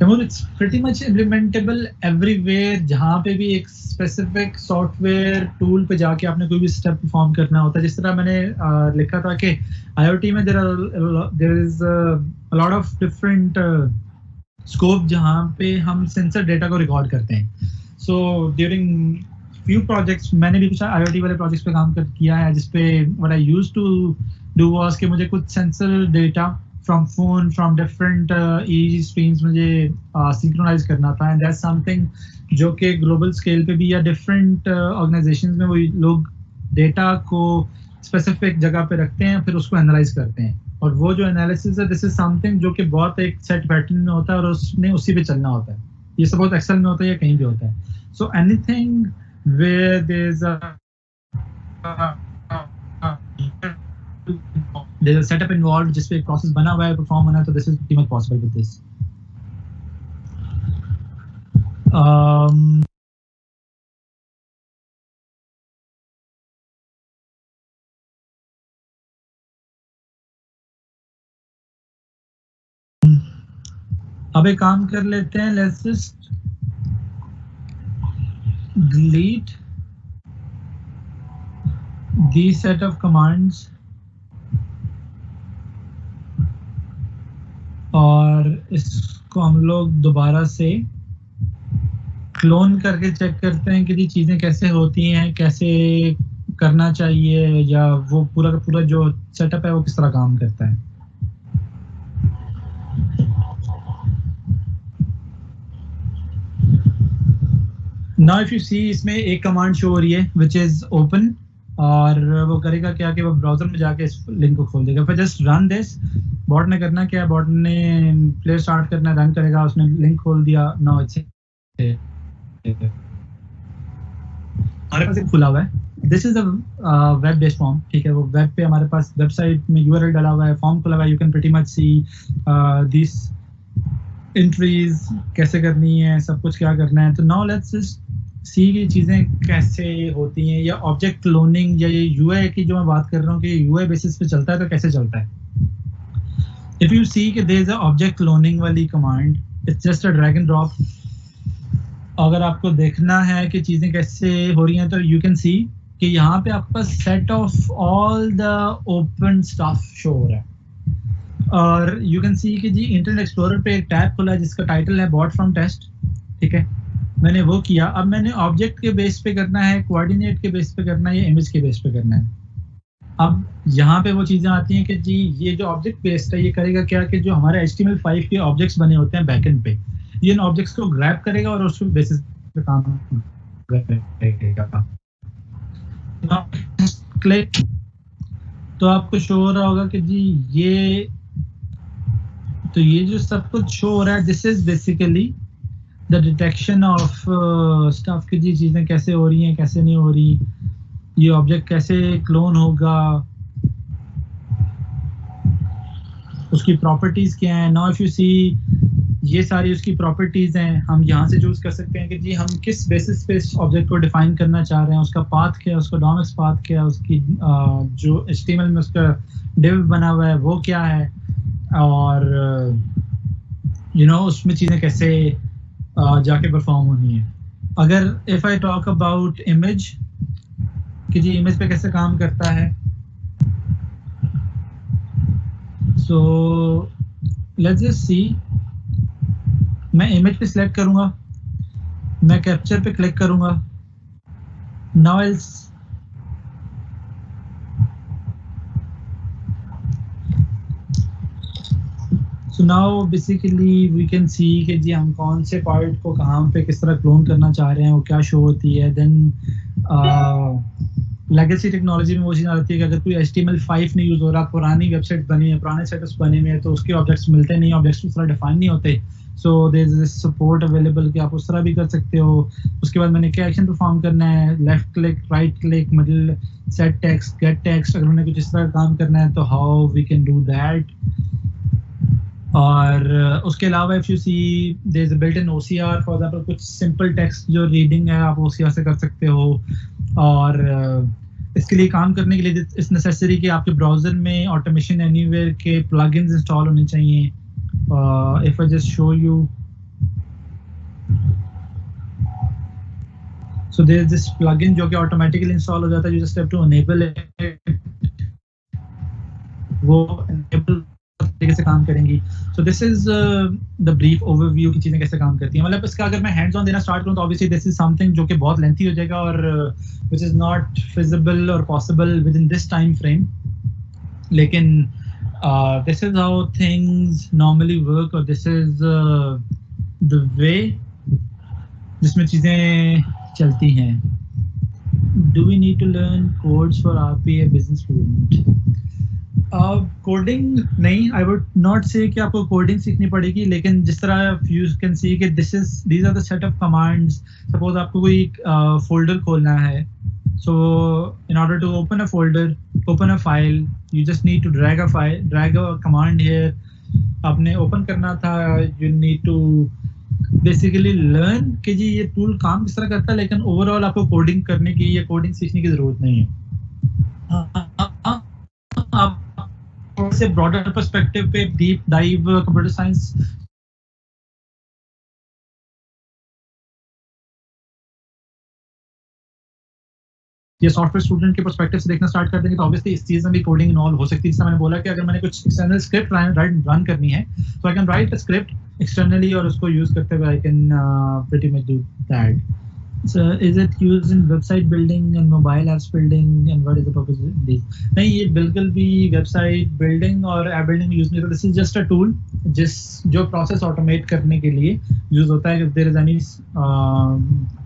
Taimur, it's pretty much implementable everywhere. जहाँ पे भी एक स्पेसिफिक सॉफ्टवेयर टूल पे जाके आपने कोई भी स्टेप परफॉर्म करना होता है, जिस तरह मैंने लिखा था कि आईओटी में there is a lot of different scope जहाँ पे हम सेंसर डेटा को रिकॉर्ड करते हैं। सो ड्यूरिंग फ्यू प्रोजेक्ट्स, मैंने भी कुछ आईओटी वाले प्रोजेक्ट्स पे काम किया है, जिसपे what I used to do was कि मुझे कुछ sensor data from phone, from different EEG streams मुझे सिंक्रोनाइज करना था, एंड दैट्स समथिंग जो कि ग्लोबल स्केल पे भी या डिफरेंट ऑर्गेनाइजेशंस में वो लोग डेटा को स्पेसिफिक जगह पे रखते हैं, फिर उसको एनालाइज करते हैं, और वो जो एनालिसिस है, दिस इज समथिंग जो कि बहुत एक सेट पैटर्न में होता है और उसने उसी पे चलना होता है। ये सब बहुत एक्सेल में होता है या कहीं भी होता है। So anything where there is there's a setup involved जिसपे एक प्रोसेस बना हुआ है, परफॉर्म होना है, तो this is pretty much possible with this. अब एक काम कर लेते हैं, let's just delete these set of commands और इसको हम लोग दोबारा से क्लोन करके चेक करते हैं कि ये चीज़ें कैसे होती हैं, कैसे करना चाहिए, या वो पूरा का पूरा जो सेटअप है वो किस तरह काम करता है। नाउ इफ यू सी, इसमें एक कमांड शो हो रही है विच इज ओपन, और वो करेगा क्या कि वो ब्राउजर में जाके इस लिंक को खोल देगा। फिर जस्ट रन दिस। बॉट ने करना क्या है, बॉट ने प्ले स्टार्ट करना, रन करेगा, उसने लिंक खोल दिया। नाउ इट्स हमारे पास एक खुला हुआ है, this is a web based form, ठीक है। वो वेब पे हमारे पास वेबसाइट में यूआरएल डाला हुआ है, फॉर्म खुला हुआ है, you can pretty much see this entries कैसे करनी है, सब कुछ क्या करना है। तो नाउ लेट्स जस्ट सी ये चीज़ें कैसे होती हैं, या ऑब्जेक्ट क्लोनिंग, या ये यूआई की जो मैं बात कर रहा हूँ कि यूआई बेसिस पे चलता है तो कैसे चलता है। इफ यू सी कि there is a object cloning वाली command, it's just a drag and drop. अगर आपको देखना है कि चीज़ें कैसे हो रही हैं, तो यू कैन सी कि यहाँ पे आपके पास set of all the open stuff show हो रहा है, और यू कैन सी कि जी इंटरनेट एक्सप्लोरर पे एक टैब खुला है जिसका टाइटल है बॉट फ्रॉम टेस्ट, ठीक है। मैंने वो किया। अब मैंने ऑब्जेक्ट के बेस पे करना है, कोऑर्डिनेट के बेस पे करना है, या इमेज के बेस पे करना है। अब यहाँ पे वो चीज़ें आती हैं कि जी ये जो ऑब्जेक्ट बेस्ड है, ये करेगा क्या कि जो हमारे HTML5 के ऑब्जेक्ट्स बने होते हैं बैकएंड पे, ये इन ऑब्जेक्ट्स को ग्रैब करेगा और उसके बेसिस पे काम करेगा। क्लिक तो आपको शो हो रहा होगा कि जी ये जो सब कुछ शो हो रहा है, this is basically the detection of stuff की जी चीज़ें कैसे हो रही हैं, कैसे नहीं हो रही, ये ऑब्जेक्ट कैसे क्लोन होगा, उसकी प्रॉपर्टीज क्या हैं। नाउ इफ यू सी, ये सारी उसकी प्रॉपर्टीज हैं। हम यहाँ से चूज कर सकते हैं कि जी हम किस बेसिस पे इस ऑब्जेक्ट को डिफाइन करना चाह रहे हैं, उसका पाथ क्या है, उसका डॉमेक्स पाथ क्या है, उसकी जो HTML में उसका डिव बना हुआ है वो क्या है, और उसमें चीज़ें कैसे जाके परफॉर्म होनी है। अगर if I talk about image कि जी इमेज पे कैसे काम करता है, सो लेट्स जस्ट सी। मैं इमेज पे सिलेक्ट करूंगा, मैं कैप्चर पे क्लिक करूंगा। Now else so now basically we can see कि जी हम कौन से पार्ट को कहाँ पे किस तरह क्लोन करना चाह रहे हैं, वो क्या शो होती है। देन लेगेसी टेक्नोलॉजी में वो चीज़ आती है कि अगर कोई HTML5 नहीं यूज़ हो रहा, पुरानी वेबसाइट बनी है, पुराने सेटअप्स बने हुए हैं, तो उसके ऑब्जेक्ट्स मिलते नहीं, ऑब्जेक्ट्स उस तरह डिफाइन नहीं होते। So there is support available कि आप उस तरह भी कर सकते हो। उसके बाद मैंने क्या एक्शन परफॉर्म करना है, left click, right click, middle, set text, get text. अगर मैंने कुछ इस तरह काम करना है तो how we can do that. और उसके अलावा if you see there is a built in OCR, for example कुछ सिंपल टेक्स्ट जो रीडिंग है आप OCR से कर सकते हो। और इसके लिए काम करने के लिए इट्स नेसेसरी कि आपके ब्राउजर में ऑटोमेशन एनीवेयर के प्लगइन्स इंस्टॉल होने चाहिए। If I just show you So there is this plugin जो कि automatically install हो जाता है, you just have to enable it. वो enable तरीके से काम करेंगी. So this is the brief overview की चीजें कैसे काम करती हैं. मतलब इसका अगर मैं hands on देना start करूँ तो obviously this is something जो कि बहुत lengthy हो जाएगा और which is not feasible or possible within this time frame. लेकिन this is how things normally work or this is the way जिसमें चीजें चलती हैं. Do we need to learn codes for RPA business student? Coding नहीं, I would not से कि आपको coding सीखनी पड़ेगी, लेकिन जिस तरह यू कैन सी कि these are the set of commands. Suppose आपको कोई फोल्डर खोलना है, so in order to open a folder, open a file, you just need to drag a command here. आपने ओपन करना था, you need to basically learn कि जी ये tool काम किस तरह करता है, लेकिन ओवरऑल आपको कोडिंग करने की या कोडिंग सीखने की जरूरत नहीं है. आप से ब्रॉडर पर्सपेक्टिव पे डीप डाइव कंप्यूटर साइंस ये सॉफ्टवेयर स्टूडेंट के पर्सपेक्टिव से देखना स्टार्ट कर देंगे तो ऑब्वियसली इस चीज में भी कोडिंग इन्वॉल्व हो सकती है. जैसे मैंने बोला कि अगर मैंने कुछ एक्सटर्नल स्क्रिप्ट रन करनी है तो I can write a script externally और उसको यूज करते हुए I can pretty much do that. So is it used in website building and mobile apps building and what is the purpose of this? नहीं, ये बिल्कुल भी website building और app building में यूज नहीं होता. This is just a tool जो process automate करने के लिए यूज होता है. If there is any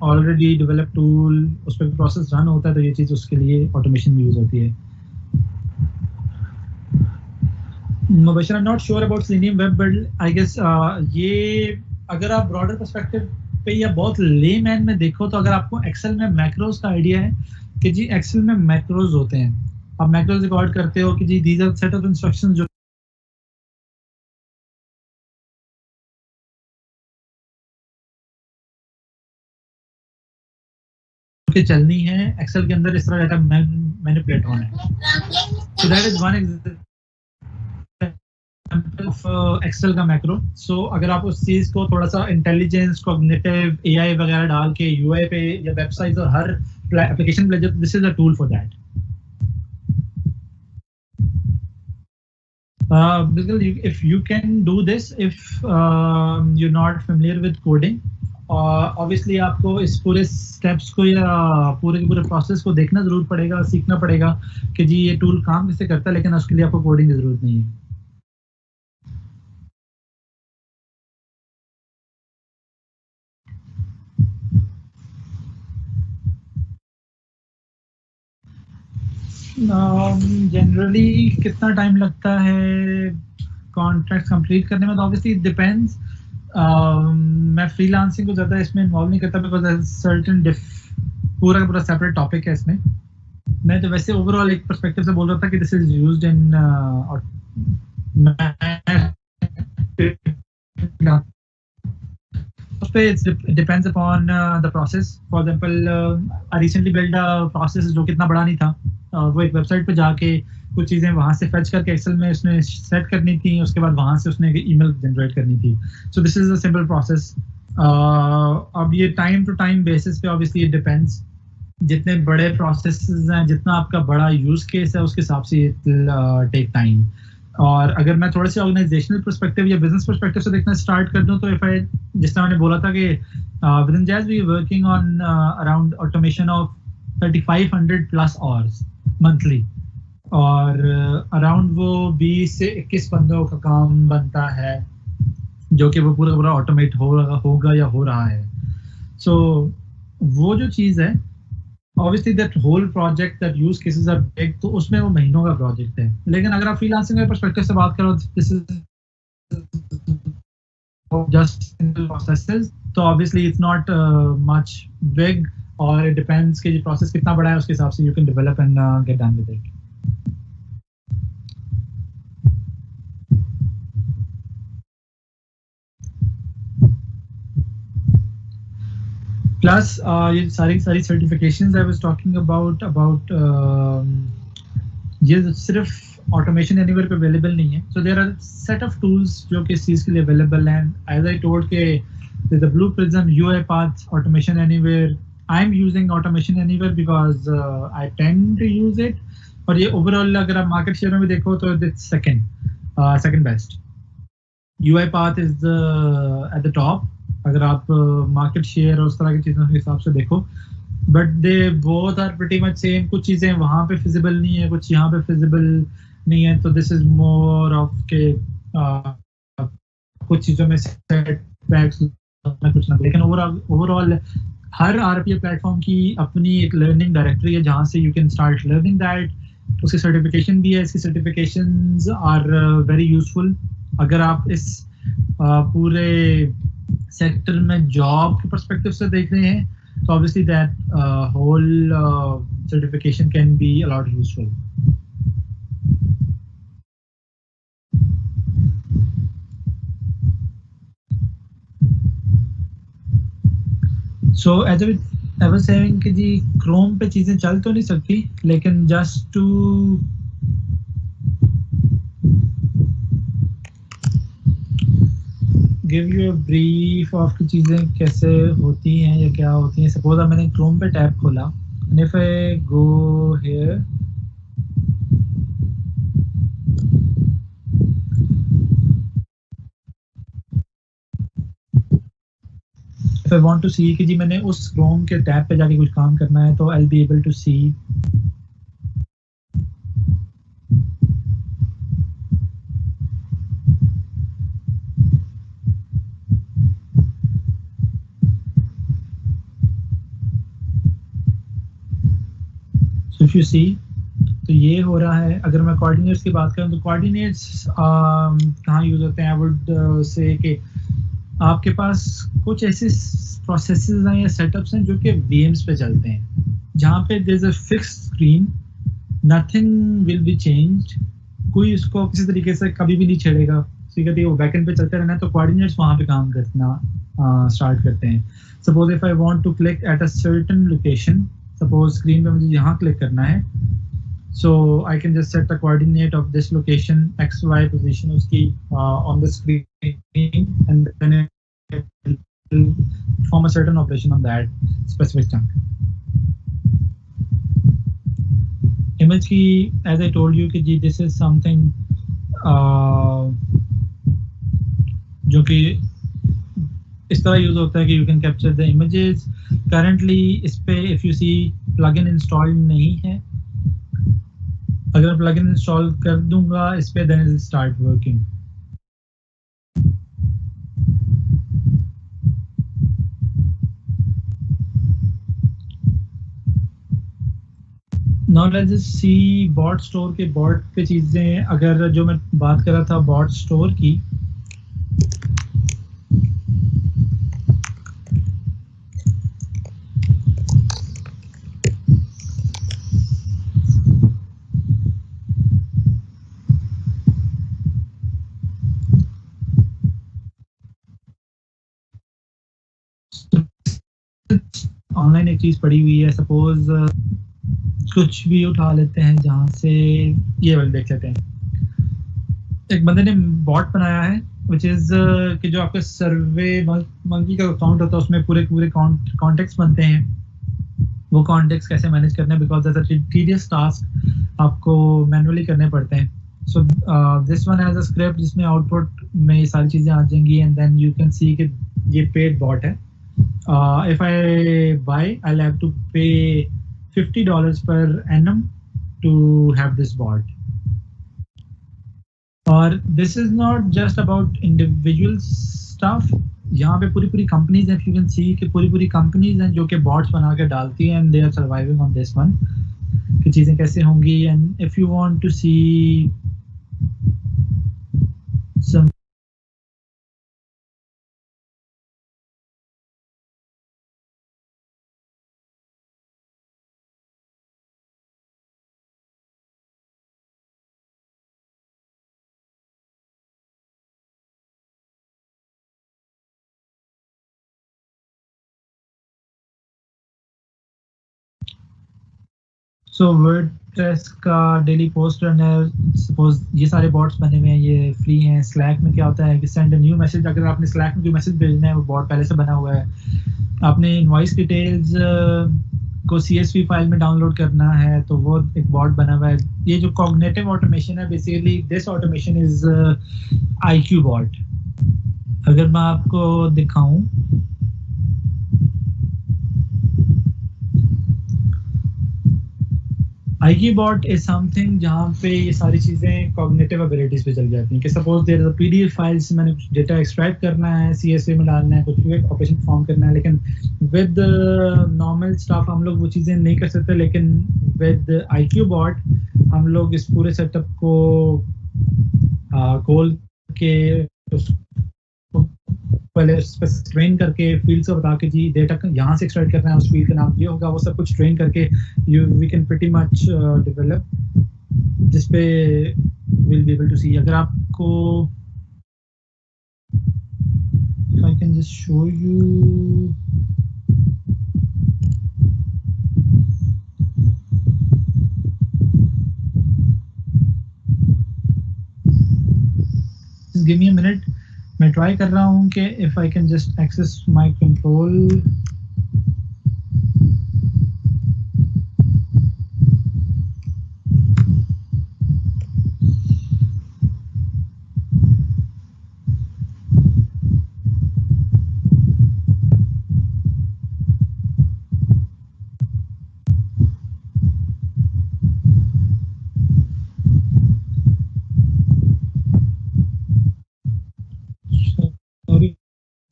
already developed tool उस पर प्रोसेस रन होता है तो ये चीज उसके लिए ऑटोमेशन में यूज होती है. Mubashir, I'm not sure about Selenium Web Build. I guess ये अगर आप ब्रॉडर पर्सपेक्टिव पे या बहुत लेमैन में देखो तो अगर आपको एक्सेल में मैक्रोज का आइडिया है कि जी एक्सेल में मैक्रोज होते हैं, आप मैक्रोज रिकॉर्ड करते हो कि जी these are set of instructions जो के चलनी है एक्सेल के अंदर, इस तरह डाटा मैनिपुलेट होना है. So that is one example Excel का मैक्रो. सो अगर आप उस चीज को थोड़ा सा इंटेलिजेंस कॉग्निटिव एआई वगैरह डाल के यूआई पे या वेबसाइट और हर एप्लीकेशन पे, this is a tool for that. बिल्कुल, if you can do this if you not familiar with coding, obviously आपको इस पूरे स्टेप्स को या पूरे के पूरे प्रोसेस को देखना जरूर पड़ेगा, सीखना पड़ेगा कि जी ये टूल काम कैसे करता है, लेकिन उसके लिए आपको कोडिंग की जरूरत नहीं है. जनरली कितना टाइम लगता है कॉन्ट्रैक्ट कंप्लीट करने में, तो ऑब्वियसली इट डिपेंड्स. मैं फ्रीलांसिंग को ज़्यादा इसमें इन्वॉल्व नहीं करता बिकॉज सर्टेन पूरा का पूरा सेपरेट टॉपिक है इसमें. मैं तो वैसे ओवरऑल एक पर्सपेक्टिव से बोल रहा था कि this is used in it depends upon the process. For example, I recently built a process जो कितना बड़ा नहीं था. वो एक वेबसाइट पे जाके कुछ चीज़ें वहाँ से फैच करके एक्सेल में उसने सेट करनी थी, उसके बाद वहाँ से उसने ईमेल जनरेट करनी थी. सो this is a simple process. अब ये टाइम टू टाइम बेसिस पे ऑब्वियसली इट डिपेंड्स. जितने बड़े प्रोसेसेस हैं, जितना आपका बड़ा यूज केस है, उसके हिसाब से टेक टाइम. और अगर मैं थोड़े से ऑर्गेनाइजेशनल पर्सपेक्टिव या बिजनेस पर्सपेक्टिव से देखना स्टार्ट कर दूं तो इफ आई, जिस तरह मैंने बोला था कि within Jazz we working on around automation of 3500 plus hours monthly, और अराउंड वो 20 से 21 बंदों का काम बनता है जो कि वो पूरा ऑटोमेट होगा या हो रहा है. सो वो जो चीज़ है, obviously that whole project that use cases are big, तो उसमें वो महीनों का प्रोजेक्ट है. लेकिन अगर आप फ्रीलांसिंग के पर्सपेक्टिव से बात करो, this is just simple processes, तो obviously it's not much big, और it depends कि ये प्रोसेस कितना बड़ा है, उसके हिसाब से you can develop and get done with it. Plus ये सारी certifications I was talking about ये सिर्फ automation anywhere पे available नहीं है. So there are set of tools जो कि इस चीज़ के लिए available हैं. As I told के there's the Blue Prism, UiPath, Automation Anywhere, I'm using automation anywhere because I tend to use it. और ये overall अगर आप market share में देखो तो it's second best. UiPath is at the top अगर आप market share और उस तरह की चीज़ों के हिसाब से देखो. But they both are pretty much same. कुछ चीज़ें वहाँ पे feasible नहीं है, कुछ यहाँ पे feasible नहीं है. तो this is more of के कुछ चीज़ों में setbacks कुछ ना. लेकिन overall हर RPA प्लेटफॉर्म की अपनी एक लर्निंग डायरेक्टरी है जहाँ से you can start learning that. उसकी सर्टिफिकेशन भी है. इसकी सर्टिफिकेशंस आर वेरी यूजफुल अगर आप इस पूरे सेक्टर में जॉब के पर्सपेक्टिव से देख रहे हैं. तो obviously that whole certification can be a lot useful. So as I was saying कि जी Chrome पे चीजें चल तो नहीं सकती, लेकिन just to give you a brief of कि चीजें कैसे होती हैं या क्या होती हैं. Suppose अब मैंने Chrome पे टैब खोला and if I go here, if I want to see कि जी मैंने उस Chrome के टैब पे जाके कुछ काम करना है तो I'll be able to see so if you see तो ये हो रहा है. अगर मैं कोऑर्डिनेट्स की बात करूं तो कोऑर्डिनेट्स कहाँ यूज होते हैं. आई वुड से कि आपके पास कुछ ऐसे प्रोसेसेस हैं या सेटअप्स हैं जो कि VMs पे चलते हैं जहाँ पे there is a fixed screen, nothing will be changed. कोई इसको किसी तरीके से कभी भी नहीं छेड़ेगा. ठीक है, वो बैकएंड पे चलते रहना है. तो कोऑर्डिनेट्स वहाँ पे काम करना स्टार्ट करते हैं. Suppose if I want to click at a certain location, suppose screen पे मुझे यहाँ क्लिक करना है. So I can just set the coordinate of this location, XY position uski on the screen, and then it will perform a certain operation on that specific chunk. Image ki, as I told you, कि this is something जो कि इस तरह use होता है कि you can capture the images. Currently इस पे if you see plugin installed नहीं है. अगर मैं प्लगइन इंस्टॉल कर दूंगा इस पे then it will start working. Now let's just see bot store के bot पे चीजें. अगर जो मैं बात कर रहा था bot store की, ऑनलाइन एक चीज पड़ी हुई है. सपोज कुछ भी उठा लेते हैं जहाँ से ये वाले देख लेते हैं. एक बंदे ने बॉट बनाया है विच इज कि जो आपका सर्वे मंकी का अकाउंट होता है उसमें पूरे कॉन्टेक्ट्स बनते हैं. वो कॉन्टेक्ट्स कैसे मैनेज करने हैं because that's a tedious task, आपको मैनुअली करने पड़ते हैं. So this one has a script जिसमें आउटपुट में ये सारी चीजें आ जाएंगी and then you can see कि ये पेड बॉट है. If I buy, I'll have to pay $50 per annum to have this bot. और this is not just about individual stuff. यहाँ पे पूरी कंपनीज हैं. You can see कि पूरी कंपनीज हैं जो कि बॉट्स बना के डालती हैं and they are surviving on this one. कि चीज़ें कैसे होंगी. And if you want to see some so WordPress का डेली पोस्ट रनर. सपोज ये सारे बॉट्स बने हुए हैं, ये फ्री हैं. स्लैक में क्या होता है कि सेंड अ न्यू मैसेज. अगर आपने स्लैक में कोई मैसेज भेजना है वो बॉट पहले से बना हुआ है. आपने इनवॉइस डिटेल्स को CSV फाइल में डाउनलोड करना है तो वो एक बॉट बना हुआ है. ये जो कॉग्निटिव ऑटोमेशन है, basically this automation is IQ bot. अगर मैं आपको दिखाऊं, IQ बॉट इज समथिंग जहाँ पे ये सारी चीजें कॉग्निटिव एबिलिटीज पे चल जाती हैं. कि suppose there is a PDF file से मैंने कुछ डेटा एक्सट्रैक्ट करना है, CSV में डालना है, कुछ भी ऑपरेशन परफॉर्म करना है, लेकिन विद नॉर्मल स्टाफ हम लोग वो चीजें नहीं कर सकते. लेकिन विद IQ बॉट हम लोग इस पूरे सेटअप को खोल के पहले ट्रेन करके फील्ड से बता के जी डेटा यहाँ से एक्सट्रैक्ट करना है, उस फील्ड का नाम ये होगा, वो सब कुछ ट्रेन करके we can pretty much develop, जिस पे will be able to see. अगर आपको if I can just show you, give me a minute. मैं ट्राई कर रहा हूँ कि if I can just access my control.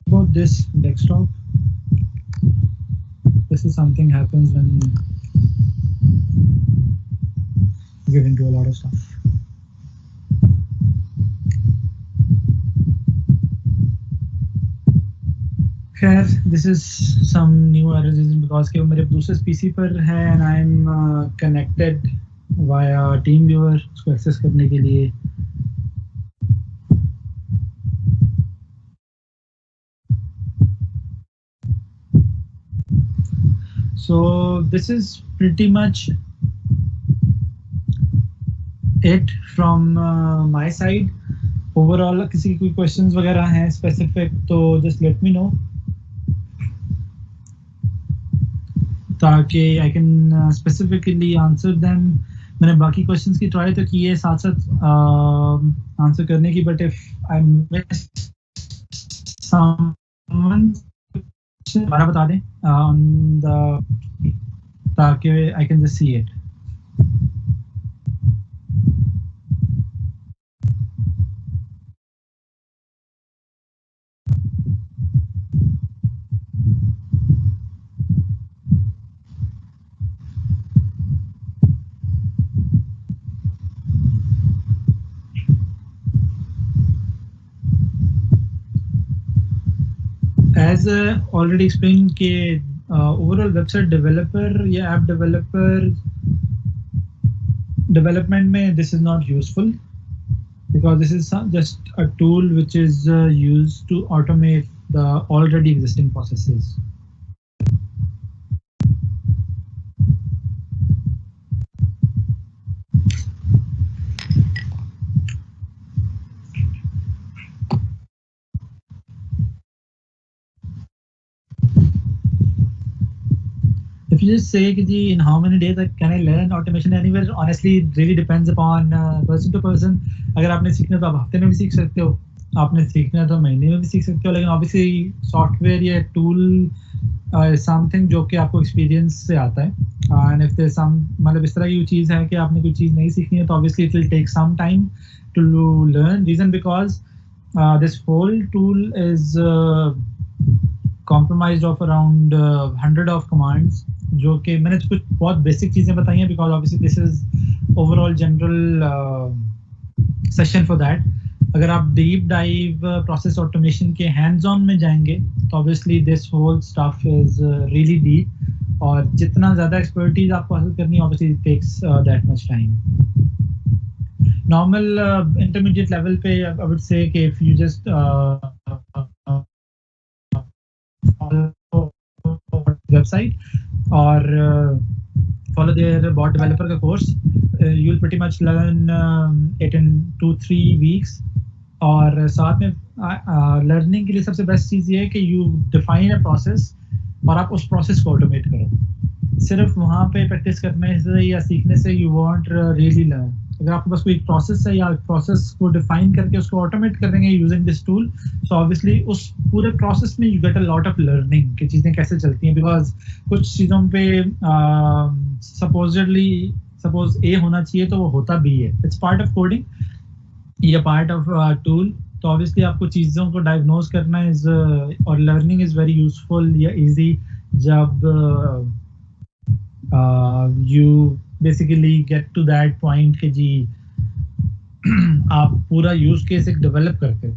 About this desktop, this is something happens when you get into a lot of stuff. खैर, this is some new errors because कि वो मेरे दूसरे PC पर है and I'm connected via TeamViewer उसको access करने के लिए. So this is pretty much it from my side. Overall किसी की कोई questions वगैरह हैं specific तो just let me know, ताकि I can specifically answer them. मैंने बाकी questions की try तो की है साथ साथ answer करने की, but if I miss someone दोबारा बता दें on the, ताकि I can just see it. As already explained कि overall website developer या app developer development में this is not useful because this is just a tool which is used to automate the already existing processes. If you just say कि जी in how many days can I learn automation anywhere, honestly it really depends upon person to person. अगर आपने सीखना तो आप हफ्ते में भी सीख सकते हो, आपने सीखना तो महीने में भी सीख सकते हो, लेकिन obviously सॉफ्टवेयर या टूल समथिंग जो कि आपको एक्सपीरियंस से आता है. एंड इफ देयर सम मतलब इस तरह की चीज़ है कि आपने कोई चीज़ नहीं सीखनी है तो obviously it will take some time to learn. Reason because this whole tool is comprised of around 100 of commands, जो कि मैंने कुछ बहुत बेसिक चीज़ें बताई हैं because obviously this is overall general session for that. अगर आप डीप डाइव प्रोसेस ऑटोमेशन के हैंड्स ऑन में जाएंगे तो obviously this whole stuff is really deep, और जितना ज़्यादा एक्सपर्टीज आपको हासिल करनी है obviously it takes that much time. Normal intermediate level पे आई वुड से कि if you just website or follow their bot developer का course, you'll pretty much learn it in 2-3 weeks. और साथ में लर्निंग के लिए सबसे बेस्ट चीज़ ये है कि you define a process और आप उस प्रोसेस को ऑटोमेट करो। सिर्फ वहाँ पे प्रैक्टिस करने से या सीखने से यू वॉन्ट रियली लर्न। अगर आपके पास कोई एक प्रोसेस है या प्रोसेस को डिफाइन करके उसको ऑटोमेट कर देंगे using this tool, so obviously उस पूरे प्रोसेस में you get a lot of learning कि चीज़ें कैसे चलती हैं। बिकॉज कुछ चीज़ों पे सपोज ए होना चाहिए तो वो होता भी है। इट्स पार्ट ऑफ कोडिंग या पार्ट ऑफ टूल। तो ऑब्वियसली आपको चीज़ों को डायग्नोज करना इज और लर्निंग इज़ वेरी यूजफुल या इजी जब you basically get to that point कि जी आप पूरा यूज केस एक डेवलप करते हो।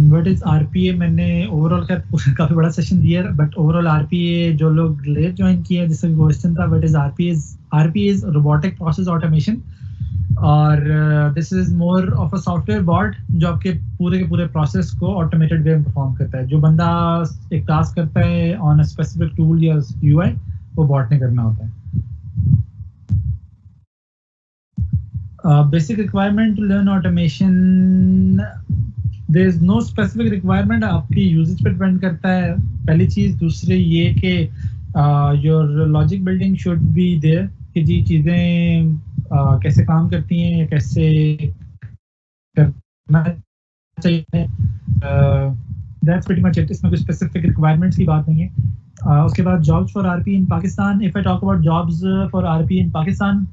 What is RPA? मैंने ओवरऑल काफी बड़ा सेशन दिया है, बट ओवरऑल आरपीए जो लोग लेट ज्वाइन किए हैं, जिसका क्वेश्चन था what is RPA? RPA is robotic process automation, और this is more of a software bot जो आपके पूरे के पूरे प्रोसेस को ऑटोमेटेड वे में परफॉर्म करता है। जो बंदा एक टास्क करता है ऑन अ स्पेसिफिक टूल या यूआई, वो बॉट ने करना होता है। Basic requirement to learn automation, there is no specific requirement, आपकी यूजेज पे डिपेंड करता है पहली चीज। दूसरे ये कि your logic building should be there कि जी चीज़ें कैसे काम करती हैं या कैसे करना चाहिए। That's pretty much it. इसमें कोई स्पेसिफिक रिक्वायरमेंट्स की बात नहीं है। उसके बाद jobs for RP in Pakistan, if I talk about jobs for RP in Pakistan,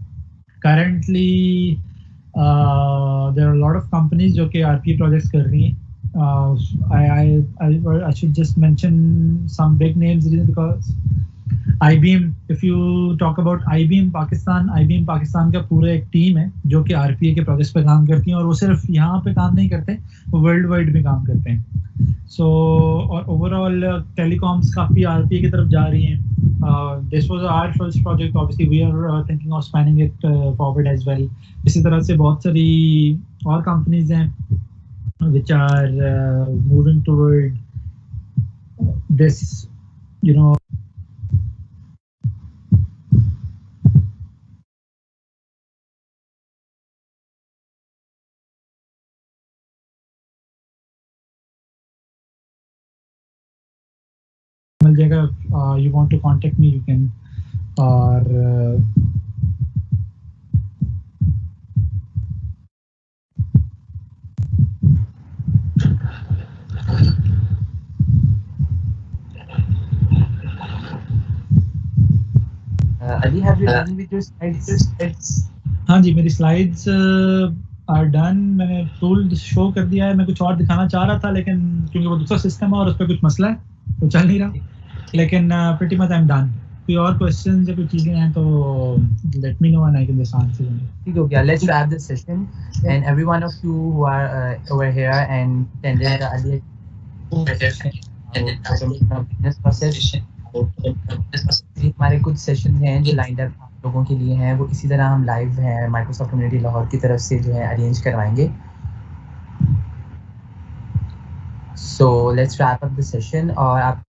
currently there are a lot of companies जो कि RPA projects कर रही हैं। I should just mention some big names because IBM, if you talk about IBM Pakistan का पूरा एक team है जो कि RPA के प्रोजेक्ट्स पे काम करती है, और वो सिर्फ यहाँ पे काम नहीं करते, वो वर्ल्ड वाइड भी काम करते हैं। सो और ओवरऑल टेलीकॉम्स काफ़ी RPA की तरफ जा रही हैं। This was our first project. Obviously, we are thinking of spanning it forward as well. इसी तरह से बहुत सारी और companies हैं which are moving toward this, you know. मिल जाएगा। You want to contact me, you can, or Ali, have you done with your slides? हाँ जी, मेरी स्लाइड्स आर डन। मैंने टूल शो कर दिया है। मैं कुछ और दिखाना चाह रहा था, लेकिन क्योंकि वो दूसरा सिस्टम है और उस पर कुछ मसला है तो चल नहीं रहा, लेकिन pretty much I am done. कोई और क्वेश्चन या कोई चीजें हैं तो let me know and I can just answer them. ठीक हो गया। Let's wrap this session, and every one of you who are over here and attended the Ali business process, हमारे कुछ सेशन हैं जो लाइंड अप आप लोगों के लिए हैं, वो इसी तरह हम लाइव हैं माइक्रोसॉफ्ट कम्युनिटी लाहौर की तरफ से जो है अरेंज करवाएंगे। So let's wrap up the session, और आप